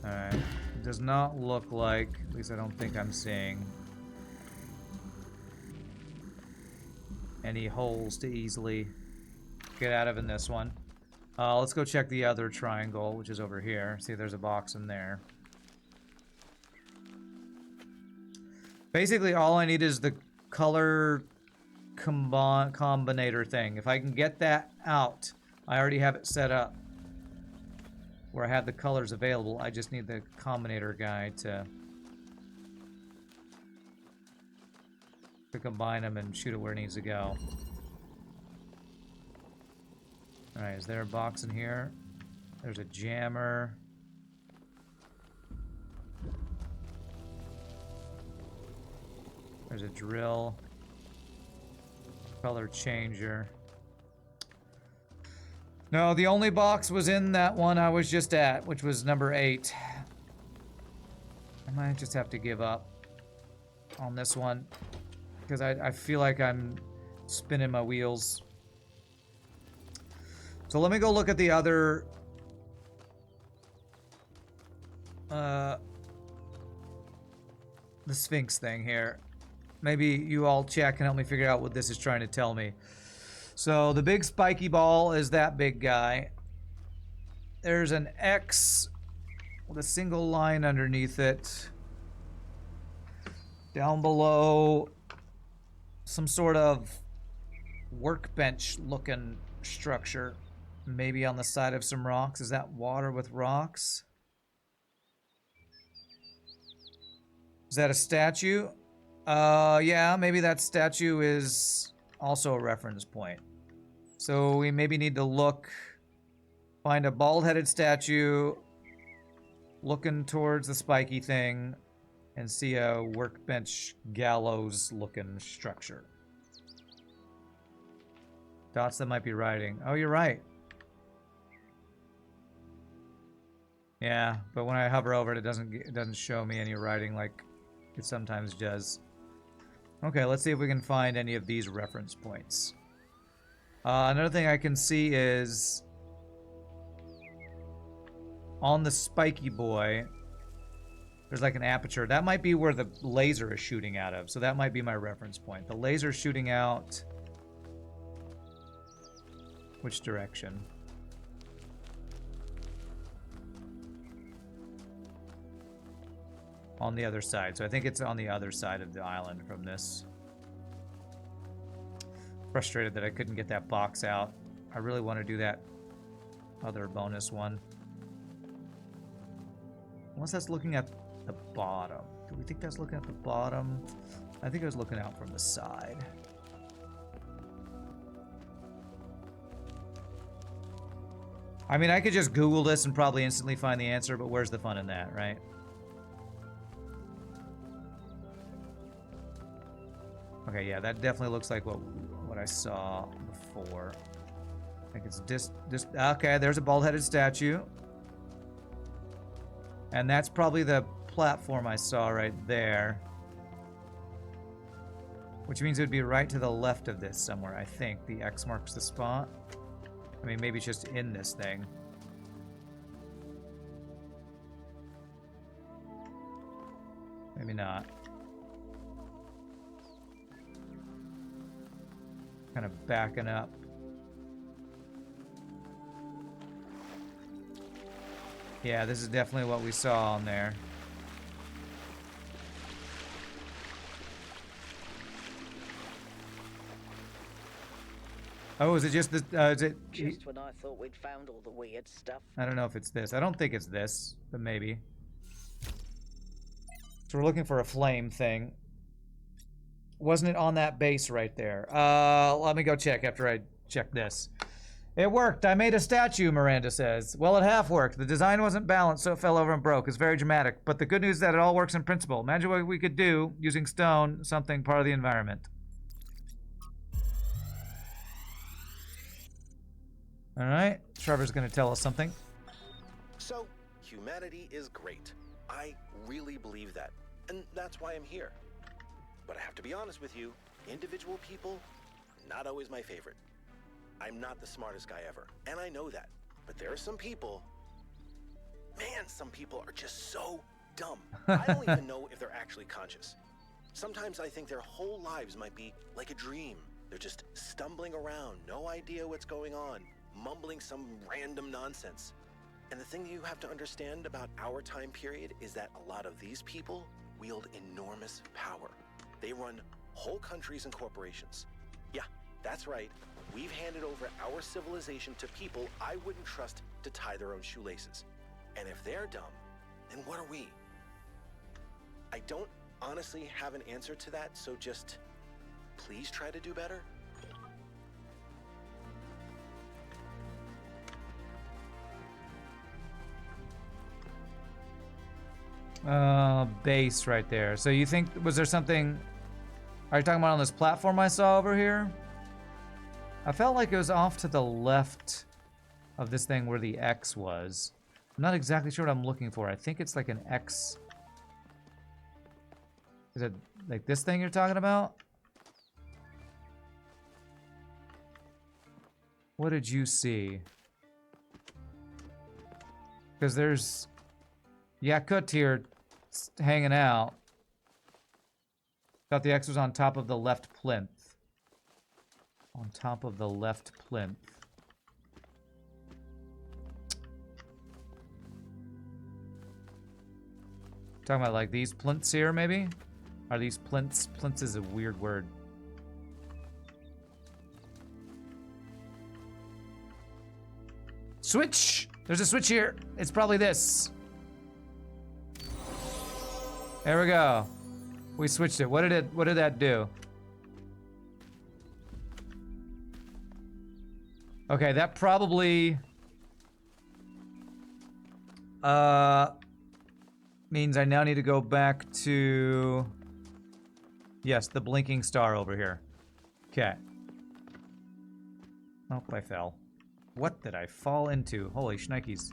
Alright. It does not look like, at least I don't think I'm seeing, any holes to easily get out of in this one. Let's go check the other triangle, which is over here. See if there's a box in there. Basically, all I need is the color combinator thing. If I can get that out, I already have it set up where I have the colors available. I just need the combinator guy to combine them and shoot it where it needs to go. Alright, is there a box in here? There's a jammer. There's a drill. Color changer. No, the only box was in that one I was just at, which was number 8. I might just have to give up on this one, because I feel like I'm spinning my wheels. So let me go look at the other the Sphinx thing here. Maybe you all check and help me figure out what this is trying to tell me. So the big spiky ball is that big guy. There's an X with a single line underneath it. Down below, some sort of workbench looking structure. Maybe on the side of some rocks. Is that water with rocks? Is that a statue? Yeah, maybe that statue is also a reference point. So we maybe need to look, find a bald-headed statue, looking towards the spiky thing, and see a workbench gallows-looking structure. Dots that might be writing. Oh, you're right. Yeah, but when I hover over it, it doesn't show me any writing like it sometimes does. Okay, let's see if we can find any of these reference points. Another thing I can see is on the spiky boy, there's like an aperture. That might be where the laser is shooting out of, so that might be my reference point. The laser shooting out... Which direction? On the other side. So I think it's on the other side of the island from this. Frustrated that I couldn't get that box out. I really want to do that other bonus one. Unless that's looking at the bottom. Do we think that's looking at the bottom? I think it was looking out from the side. I mean, I could just Google this and probably instantly find the answer, but where's the fun in that, right? Okay, yeah, that definitely looks like what I saw before. I think it's okay, there's a bald-headed statue. And that's probably the platform I saw right there. Which means it would be right to the left of this somewhere, I think. The X marks the spot. I mean, maybe it's just in this thing. Maybe not. Kind of backing up. Yeah, this is definitely what we saw on there. Oh, is it just the, is it... Just when I thought we'd found all the weird stuff. I don't know if it's this. I don't think it's this, but maybe. So we're looking for a flame thing. Wasn't it on that base right there? Let me go check after I check this. It worked. I made a statue, Miranda says. Well, it half worked. The design wasn't balanced, so it fell over and broke. It's very dramatic. But the good news is that it all works in principle. Imagine what we could do using stone, something part of the environment. All right. Trevor's going to tell us something. So, humanity is great. I really believe that. And that's why I'm here. But I have to be honest with you, individual people, not always my favorite. I'm not the smartest guy ever, and I know that. But there are some people Man, some people are just so dumb. I don't even know if they're actually conscious. Sometimes I think their whole lives might be like a dream. They're just stumbling around, no idea what's going on, mumbling some random nonsense. And the thing you have to understand about our time period is that a lot of these people wield enormous power. They run whole countries and corporations. Yeah, that's right. We've handed over our civilization to people I wouldn't trust to tie their own shoelaces. And if they're dumb, then what are we? I don't honestly have an answer to that, so just please try to do better. Base right there. So you think, was there something, are you talking about on this platform I saw over here? I felt like it was off to the left of this thing where the X was. I'm not exactly sure what I'm looking for. I think it's like an X. Is it like this thing you're talking about? What did you see? Because there's Yakut here hanging out. Thought the X was on top of the left plinth. On top of the left plinth. Talking about like these plinths here, maybe? Are these plinths? Plinths is a weird word. Switch! There's a switch here. It's probably this. There we go. We switched it. What did that do? Okay, that probably means I now need to go back to, yes, the blinking star over here. Okay. Oh, I fell. What did I fall into? Holy shnikes.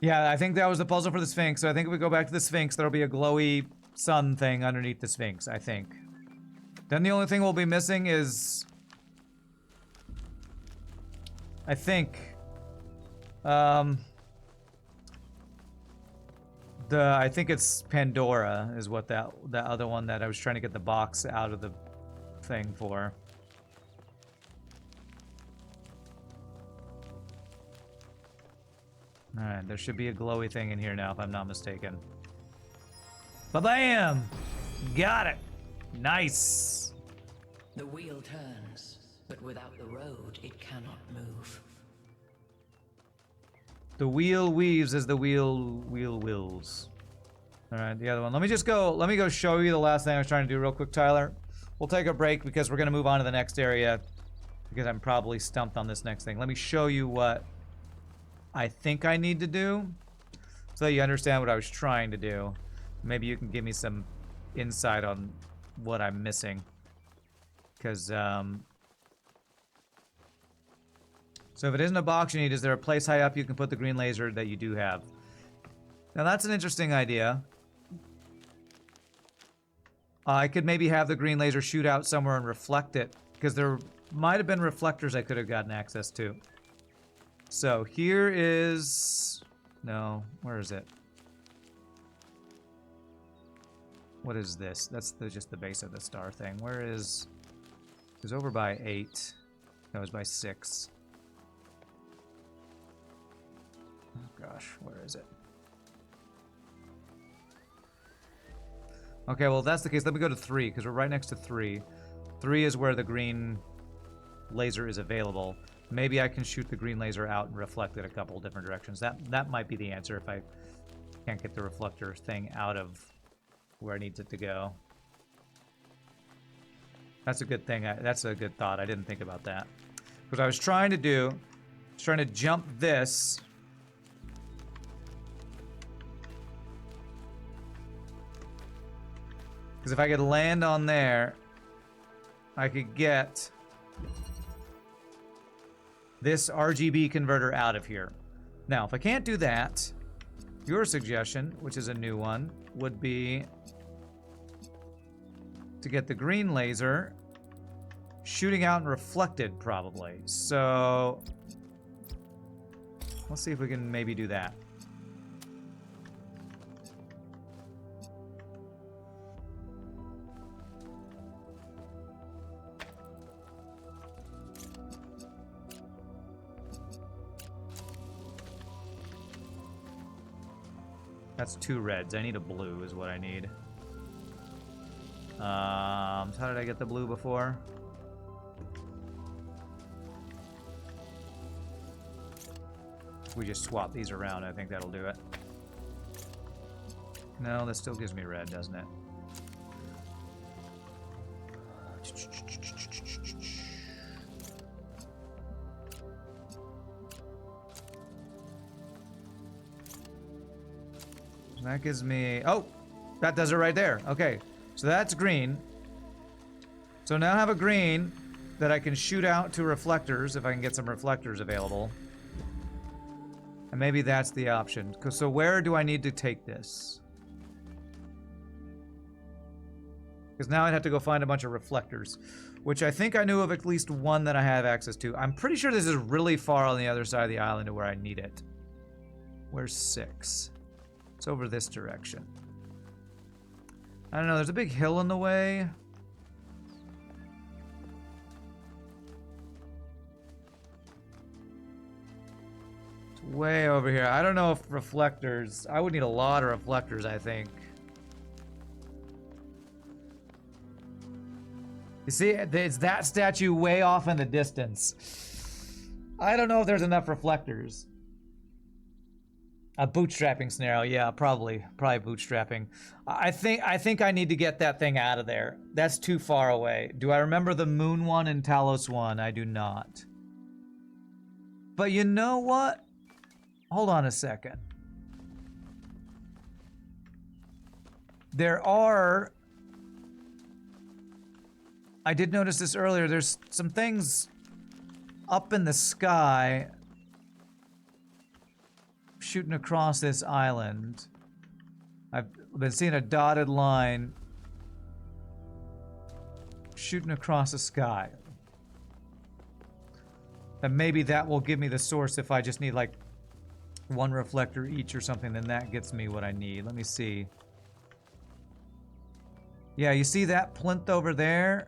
Yeah, I think that was the puzzle for the Sphinx. So I think if we go back to the Sphinx, there'll be a glowy sun thing underneath the Sphinx, I think. Then the only thing we'll be missing is, I think, I think it's Pandora is what that other one that I was trying to get the box out of the thing for. Alright, there should be a glowy thing in here now if I'm not mistaken. Ba-bam! Got it! Nice! The wheel turns, but without the road, it cannot move. The wheel weaves as the wheel wills. Alright, the other one. Let me go show you the last thing I was trying to do real quick, Tyler. We'll take a break because we're going to move on to the next area because I'm probably stumped on this next thing. Let me show you what I think I need to do so that you understand what I was trying to do. Maybe you can give me some insight on what I'm missing. Because, so if it isn't a box you need, is there a place high up you can put the green laser that you do have? Now that's an interesting idea. I could maybe have the green laser shoot out somewhere and reflect it, because there might have been reflectors I could have gotten access to. So here is... No, where is it? What is this? That's just the base of the star thing. Where is... It was over by 8. That was by 6. Oh gosh, where is it? Okay, well if that's the case, let me go to 3, because we're right next to 3. 3 is where the green laser is available. Maybe I can shoot the green laser out and reflect it a couple different directions. That might be the answer if I can't get the reflector thing out of where I need it to go. That's a good thing. That's a good thought. I didn't think about that. What I was trying to do, I was trying to jump this. Because if I could land on there, I could get this RGB converter out of here. Now, if I can't do that, your suggestion, which is a new one, would be to get the green laser, shooting out and reflected, probably. So let's see if we can maybe do that. That's 2 reds. I need a blue is what I need. So how did I get the blue before? If we just swap these around, I think that'll do it. No, that still gives me red, doesn't it? That gives me... Oh! That does it right there. Okay. So that's green. So now I have a green that I can shoot out to reflectors if I can get some reflectors available. And maybe that's the option. So where do I need to take this? Because now I'd have to go find a bunch of reflectors, which I think I knew of at least one that I have access to. I'm pretty sure this is really far on the other side of the island to where I need it. Where's 6? It's over this direction. I don't know, there's a big hill in the way. It's way over here. I don't know if reflectors... I would need a lot of reflectors, I think. You see, it's that statue way off in the distance. I don't know if there's enough reflectors. A bootstrapping scenario, yeah, probably bootstrapping. I think I need to get that thing out of there. That's too far away. Do I remember the moon one and Talos one? I do not. But you know what? Hold on a second. There are... I did notice this earlier. There's some things up in the sky shooting across this island. I've been seeing a dotted line shooting across the sky. And maybe that will give me the source if I just need like 1 reflector each or something, then that gets me what I need. Let me see. Yeah, you see that plinth over there?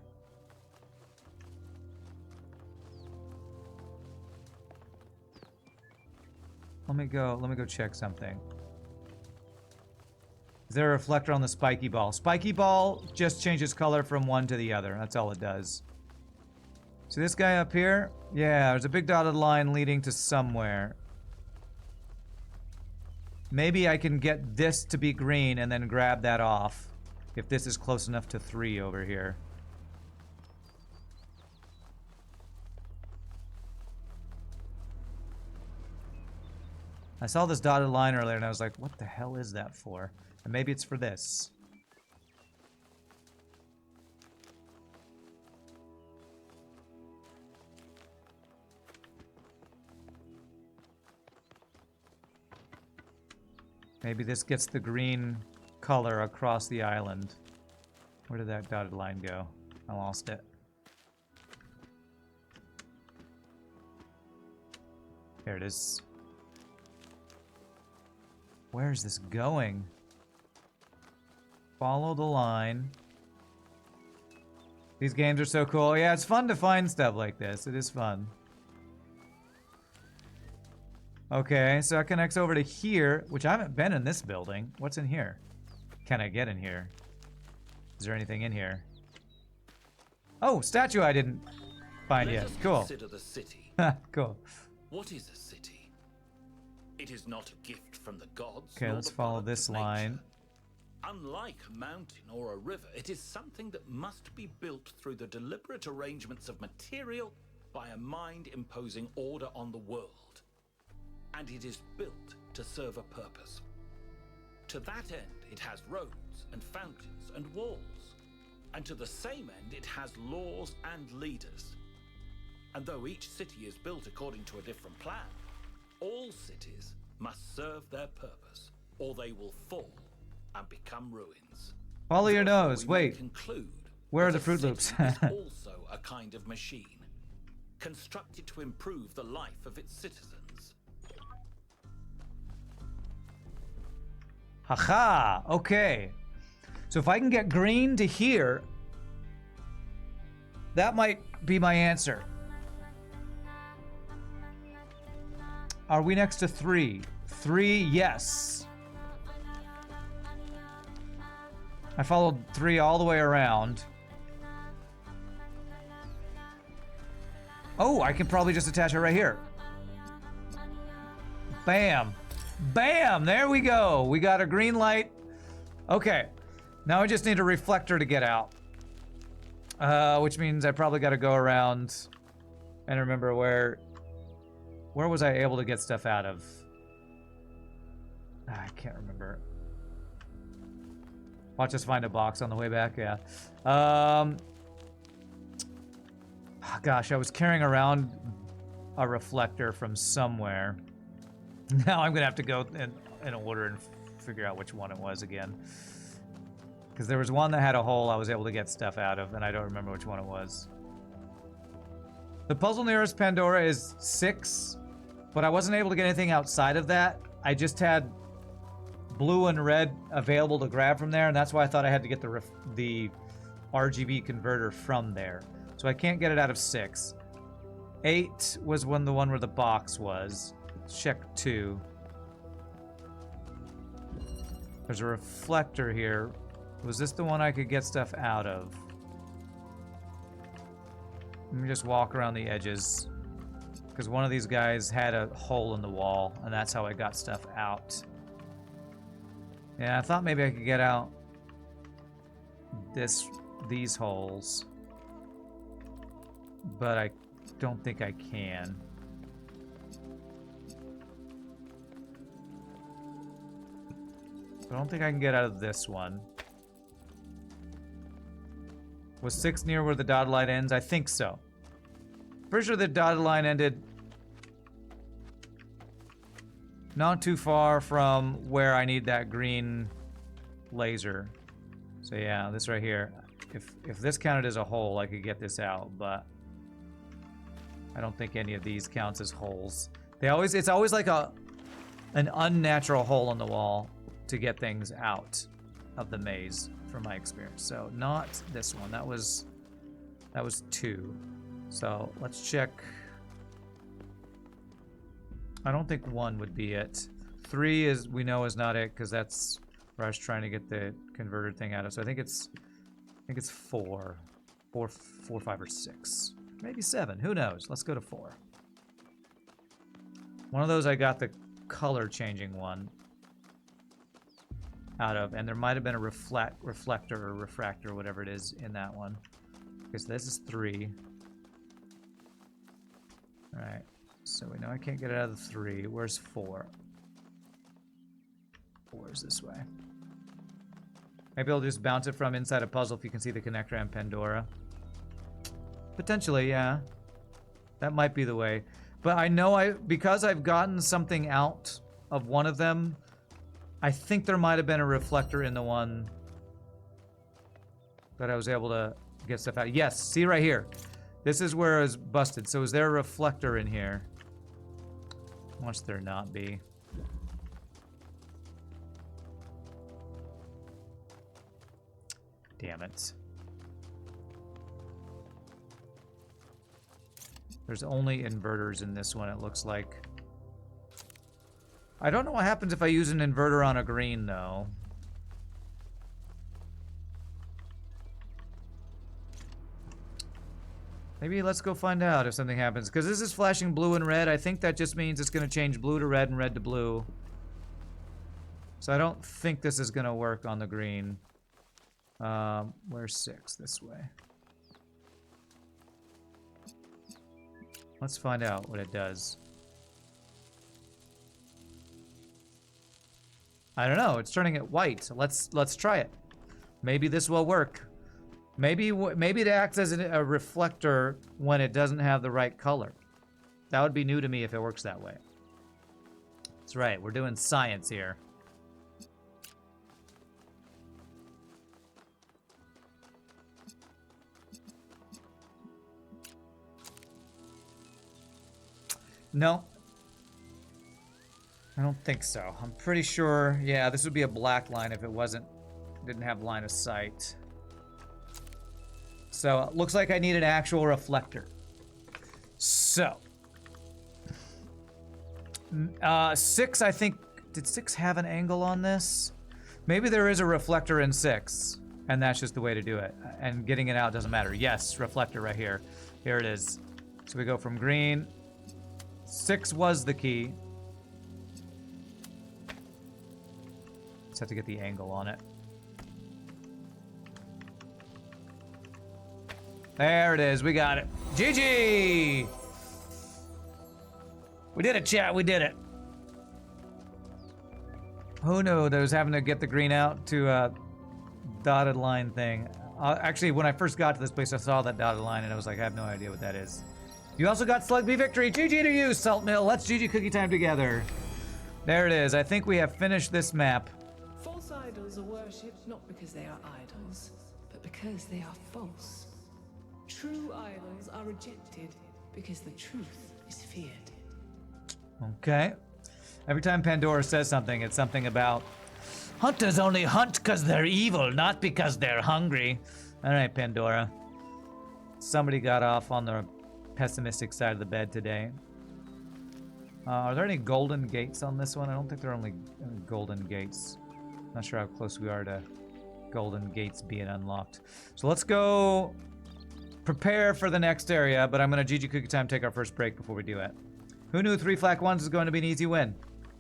Let me go check something. Is there a reflector on the spiky ball? Spiky ball just changes color from one to the other. That's all it does. See this guy up here? Yeah, there's a big dotted line leading to somewhere. Maybe I can get this to be green and then grab that off. If this is close enough to 3 over here. I saw this dotted line earlier and I was like, what the hell is that for? And maybe it's for this. Maybe this gets the green color across the island. Where did that dotted line go? I lost it. There it is. Where is this going? Follow the line. These games are so cool. Yeah, it's fun to find stuff like this. It is fun. Okay, so it connects over to here, which I haven't been in this building. What's in here? Can I get in here? Is there anything in here? Oh, statue I didn't find yet. Cool. Consider the city. Cool. What is a city? It is not a gift from the gods. Okay, let's follow this line. Unlike a mountain or a river, it is something that must be built through the deliberate arrangements of material by a mind imposing order on the world. And it is built to serve a purpose. To that end, it has roads and fountains and walls. And to the same end, it has laws and leaders. And though each city is built according to a different plan, all cities must serve their purpose, or they will fall and become ruins. Follow your nose. We may Wait. conclude Where are that the Fruit a Loops? city is also a kind of machine, constructed to improve the life of its citizens. Haha, okay. So if I can get green to here, that might be my answer. Are we next to 3? 3, yes. I followed 3 all the way around. Oh, I can probably just attach it right here. Bam. Bam! There we go. We got a green light. Okay. Now I just need a reflector to get out. Which means I probably got to go around and remember where was I able to get stuff out of? I can't remember. Watch us find a box on the way back, yeah. Gosh, I was carrying around a reflector from somewhere. Now I'm gonna have to go in order and figure out which one it was again. Because there was one that had a hole I was able to get stuff out of, and I don't remember which one it was. The puzzle nearest Pandora is 6, but I wasn't able to get anything outside of that. I just had blue and red available to grab from there, and that's why I thought I had to get the RGB converter from there. So I can't get it out of 6. 8 was the one where the box was. Let's check 2. There's a reflector here. Was this the one I could get stuff out of? Let me just walk around the edges. Because one of these guys had a hole in the wall, and that's how I got stuff out. Yeah, I thought maybe I could get out these holes. But I don't think I can. I don't think I can get out of this one. Was 6 near where the dotted line ends? I think so. Pretty sure the dotted line ended not too far from where I need that green laser. So yeah, this right here. If this counted as a hole, I could get this out, but I don't think any of these counts as holes. It's always like an unnatural hole in the wall to get things out of the maze, from my experience. So not this one. That was 2. So let's check. I don't think 1 would be it. 3 we know is not it, because that's where I was trying to get the converted thing out of. So I think it's 4, 5, or 6. Maybe 7. Who knows? Let's go to 4. One of those I got the color changing one out of, and there might have been a reflector or refractor, whatever it is, in that one. Okay, so this is 3. Alright, so we know I can't get it out of the 3. Where's 4? 4 is this way. Maybe I'll just bounce it from inside a puzzle if you can see the connector and Pandora. Potentially, yeah. That might be the way. But I know because I've gotten something out of one of them, I think there might have been a reflector in the one that I was able to get stuff out. Yes, see right here. This is where it was busted. So is there a reflector in here? Must there not be? Damn it. There's only inverters in this one, it looks like. I don't know what happens if I use an inverter on a green, though. Maybe let's go find out if something happens. Because this is flashing blue and red. I think that just means it's going to change blue to red and red to blue. So I don't think this is going to work on the green. Where's 6? This way. Let's find out what it does. I don't know. It's turning it white. So let's try it. Maybe this will work. Maybe it acts as a reflector when it doesn't have the right color. That would be new to me if it works that way. That's right. We're doing science here. No. I don't think so. I'm pretty sure, yeah, this would be a black line if it didn't have line of sight. So it looks like I need an actual reflector. So 6, I think, did 6 have an angle on this? Maybe there is a reflector in 6, and that's just the way to do it. And getting it out doesn't matter. Yes, reflector right here. Here it is. So we go from green. 6 was the key. Just have to get the angle on it. There it is. We got it. GG! We did it, chat. We did it. Who knew that I was having to get the green out to a dotted line thing? Actually, when I first got to this place, I saw that dotted line, and I was like, I have no idea what that is. You also got Slug B victory. GG to you, Salt Mill. Let's GG cookie time together. There it is. I think we have finished this map. False idols are worshipped not because they are idols, but because they are false. True idols are rejected because the truth is feared. Okay. Every time Pandora says something, it's something about hunters only hunt because they're evil, not because they're hungry. All right, Pandora. Somebody got off on the pessimistic side of the bed today. Are there any golden gates on this one? I don't think there are only golden gates. Not sure how close we are to golden gates being unlocked. So let's go prepare for the next area, but I'm going to GG Cookie Time take our first break before we do it. Who knew 3 flak 1s is going to be an easy win?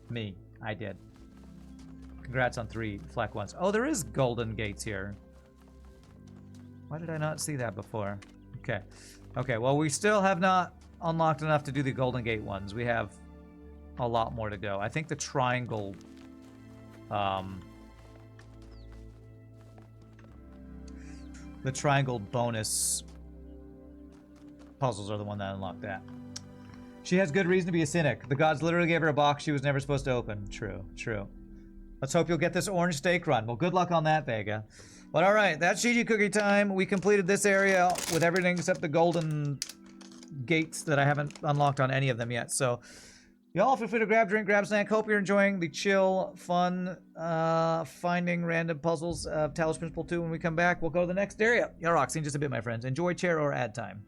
Me. I did. Congrats on 3 flak 1s. Oh, there is golden gates here. Why did I not see that before? Okay. Okay, well, we still have not unlocked enough to do the golden gate ones. We have a lot more to go. I think the triangle... the triangle bonus puzzles are the one that unlocked that. She has good reason to be a cynic. The gods literally gave her a box she was never supposed to open. True, true. Let's hope you'll get this orange steak run. Well, good luck on that, Vega. But all right, that's GG Cookie Time. We completed this area with everything except the golden gates that I haven't unlocked on any of them yet. So y'all feel free to grab drink, grab snack. Hope you're enjoying the chill, fun, finding random puzzles of Talos Principle 2. When we come back, we'll go to the next area. Y'all rock. See you in just a bit, my friends. Enjoy chair or ad time.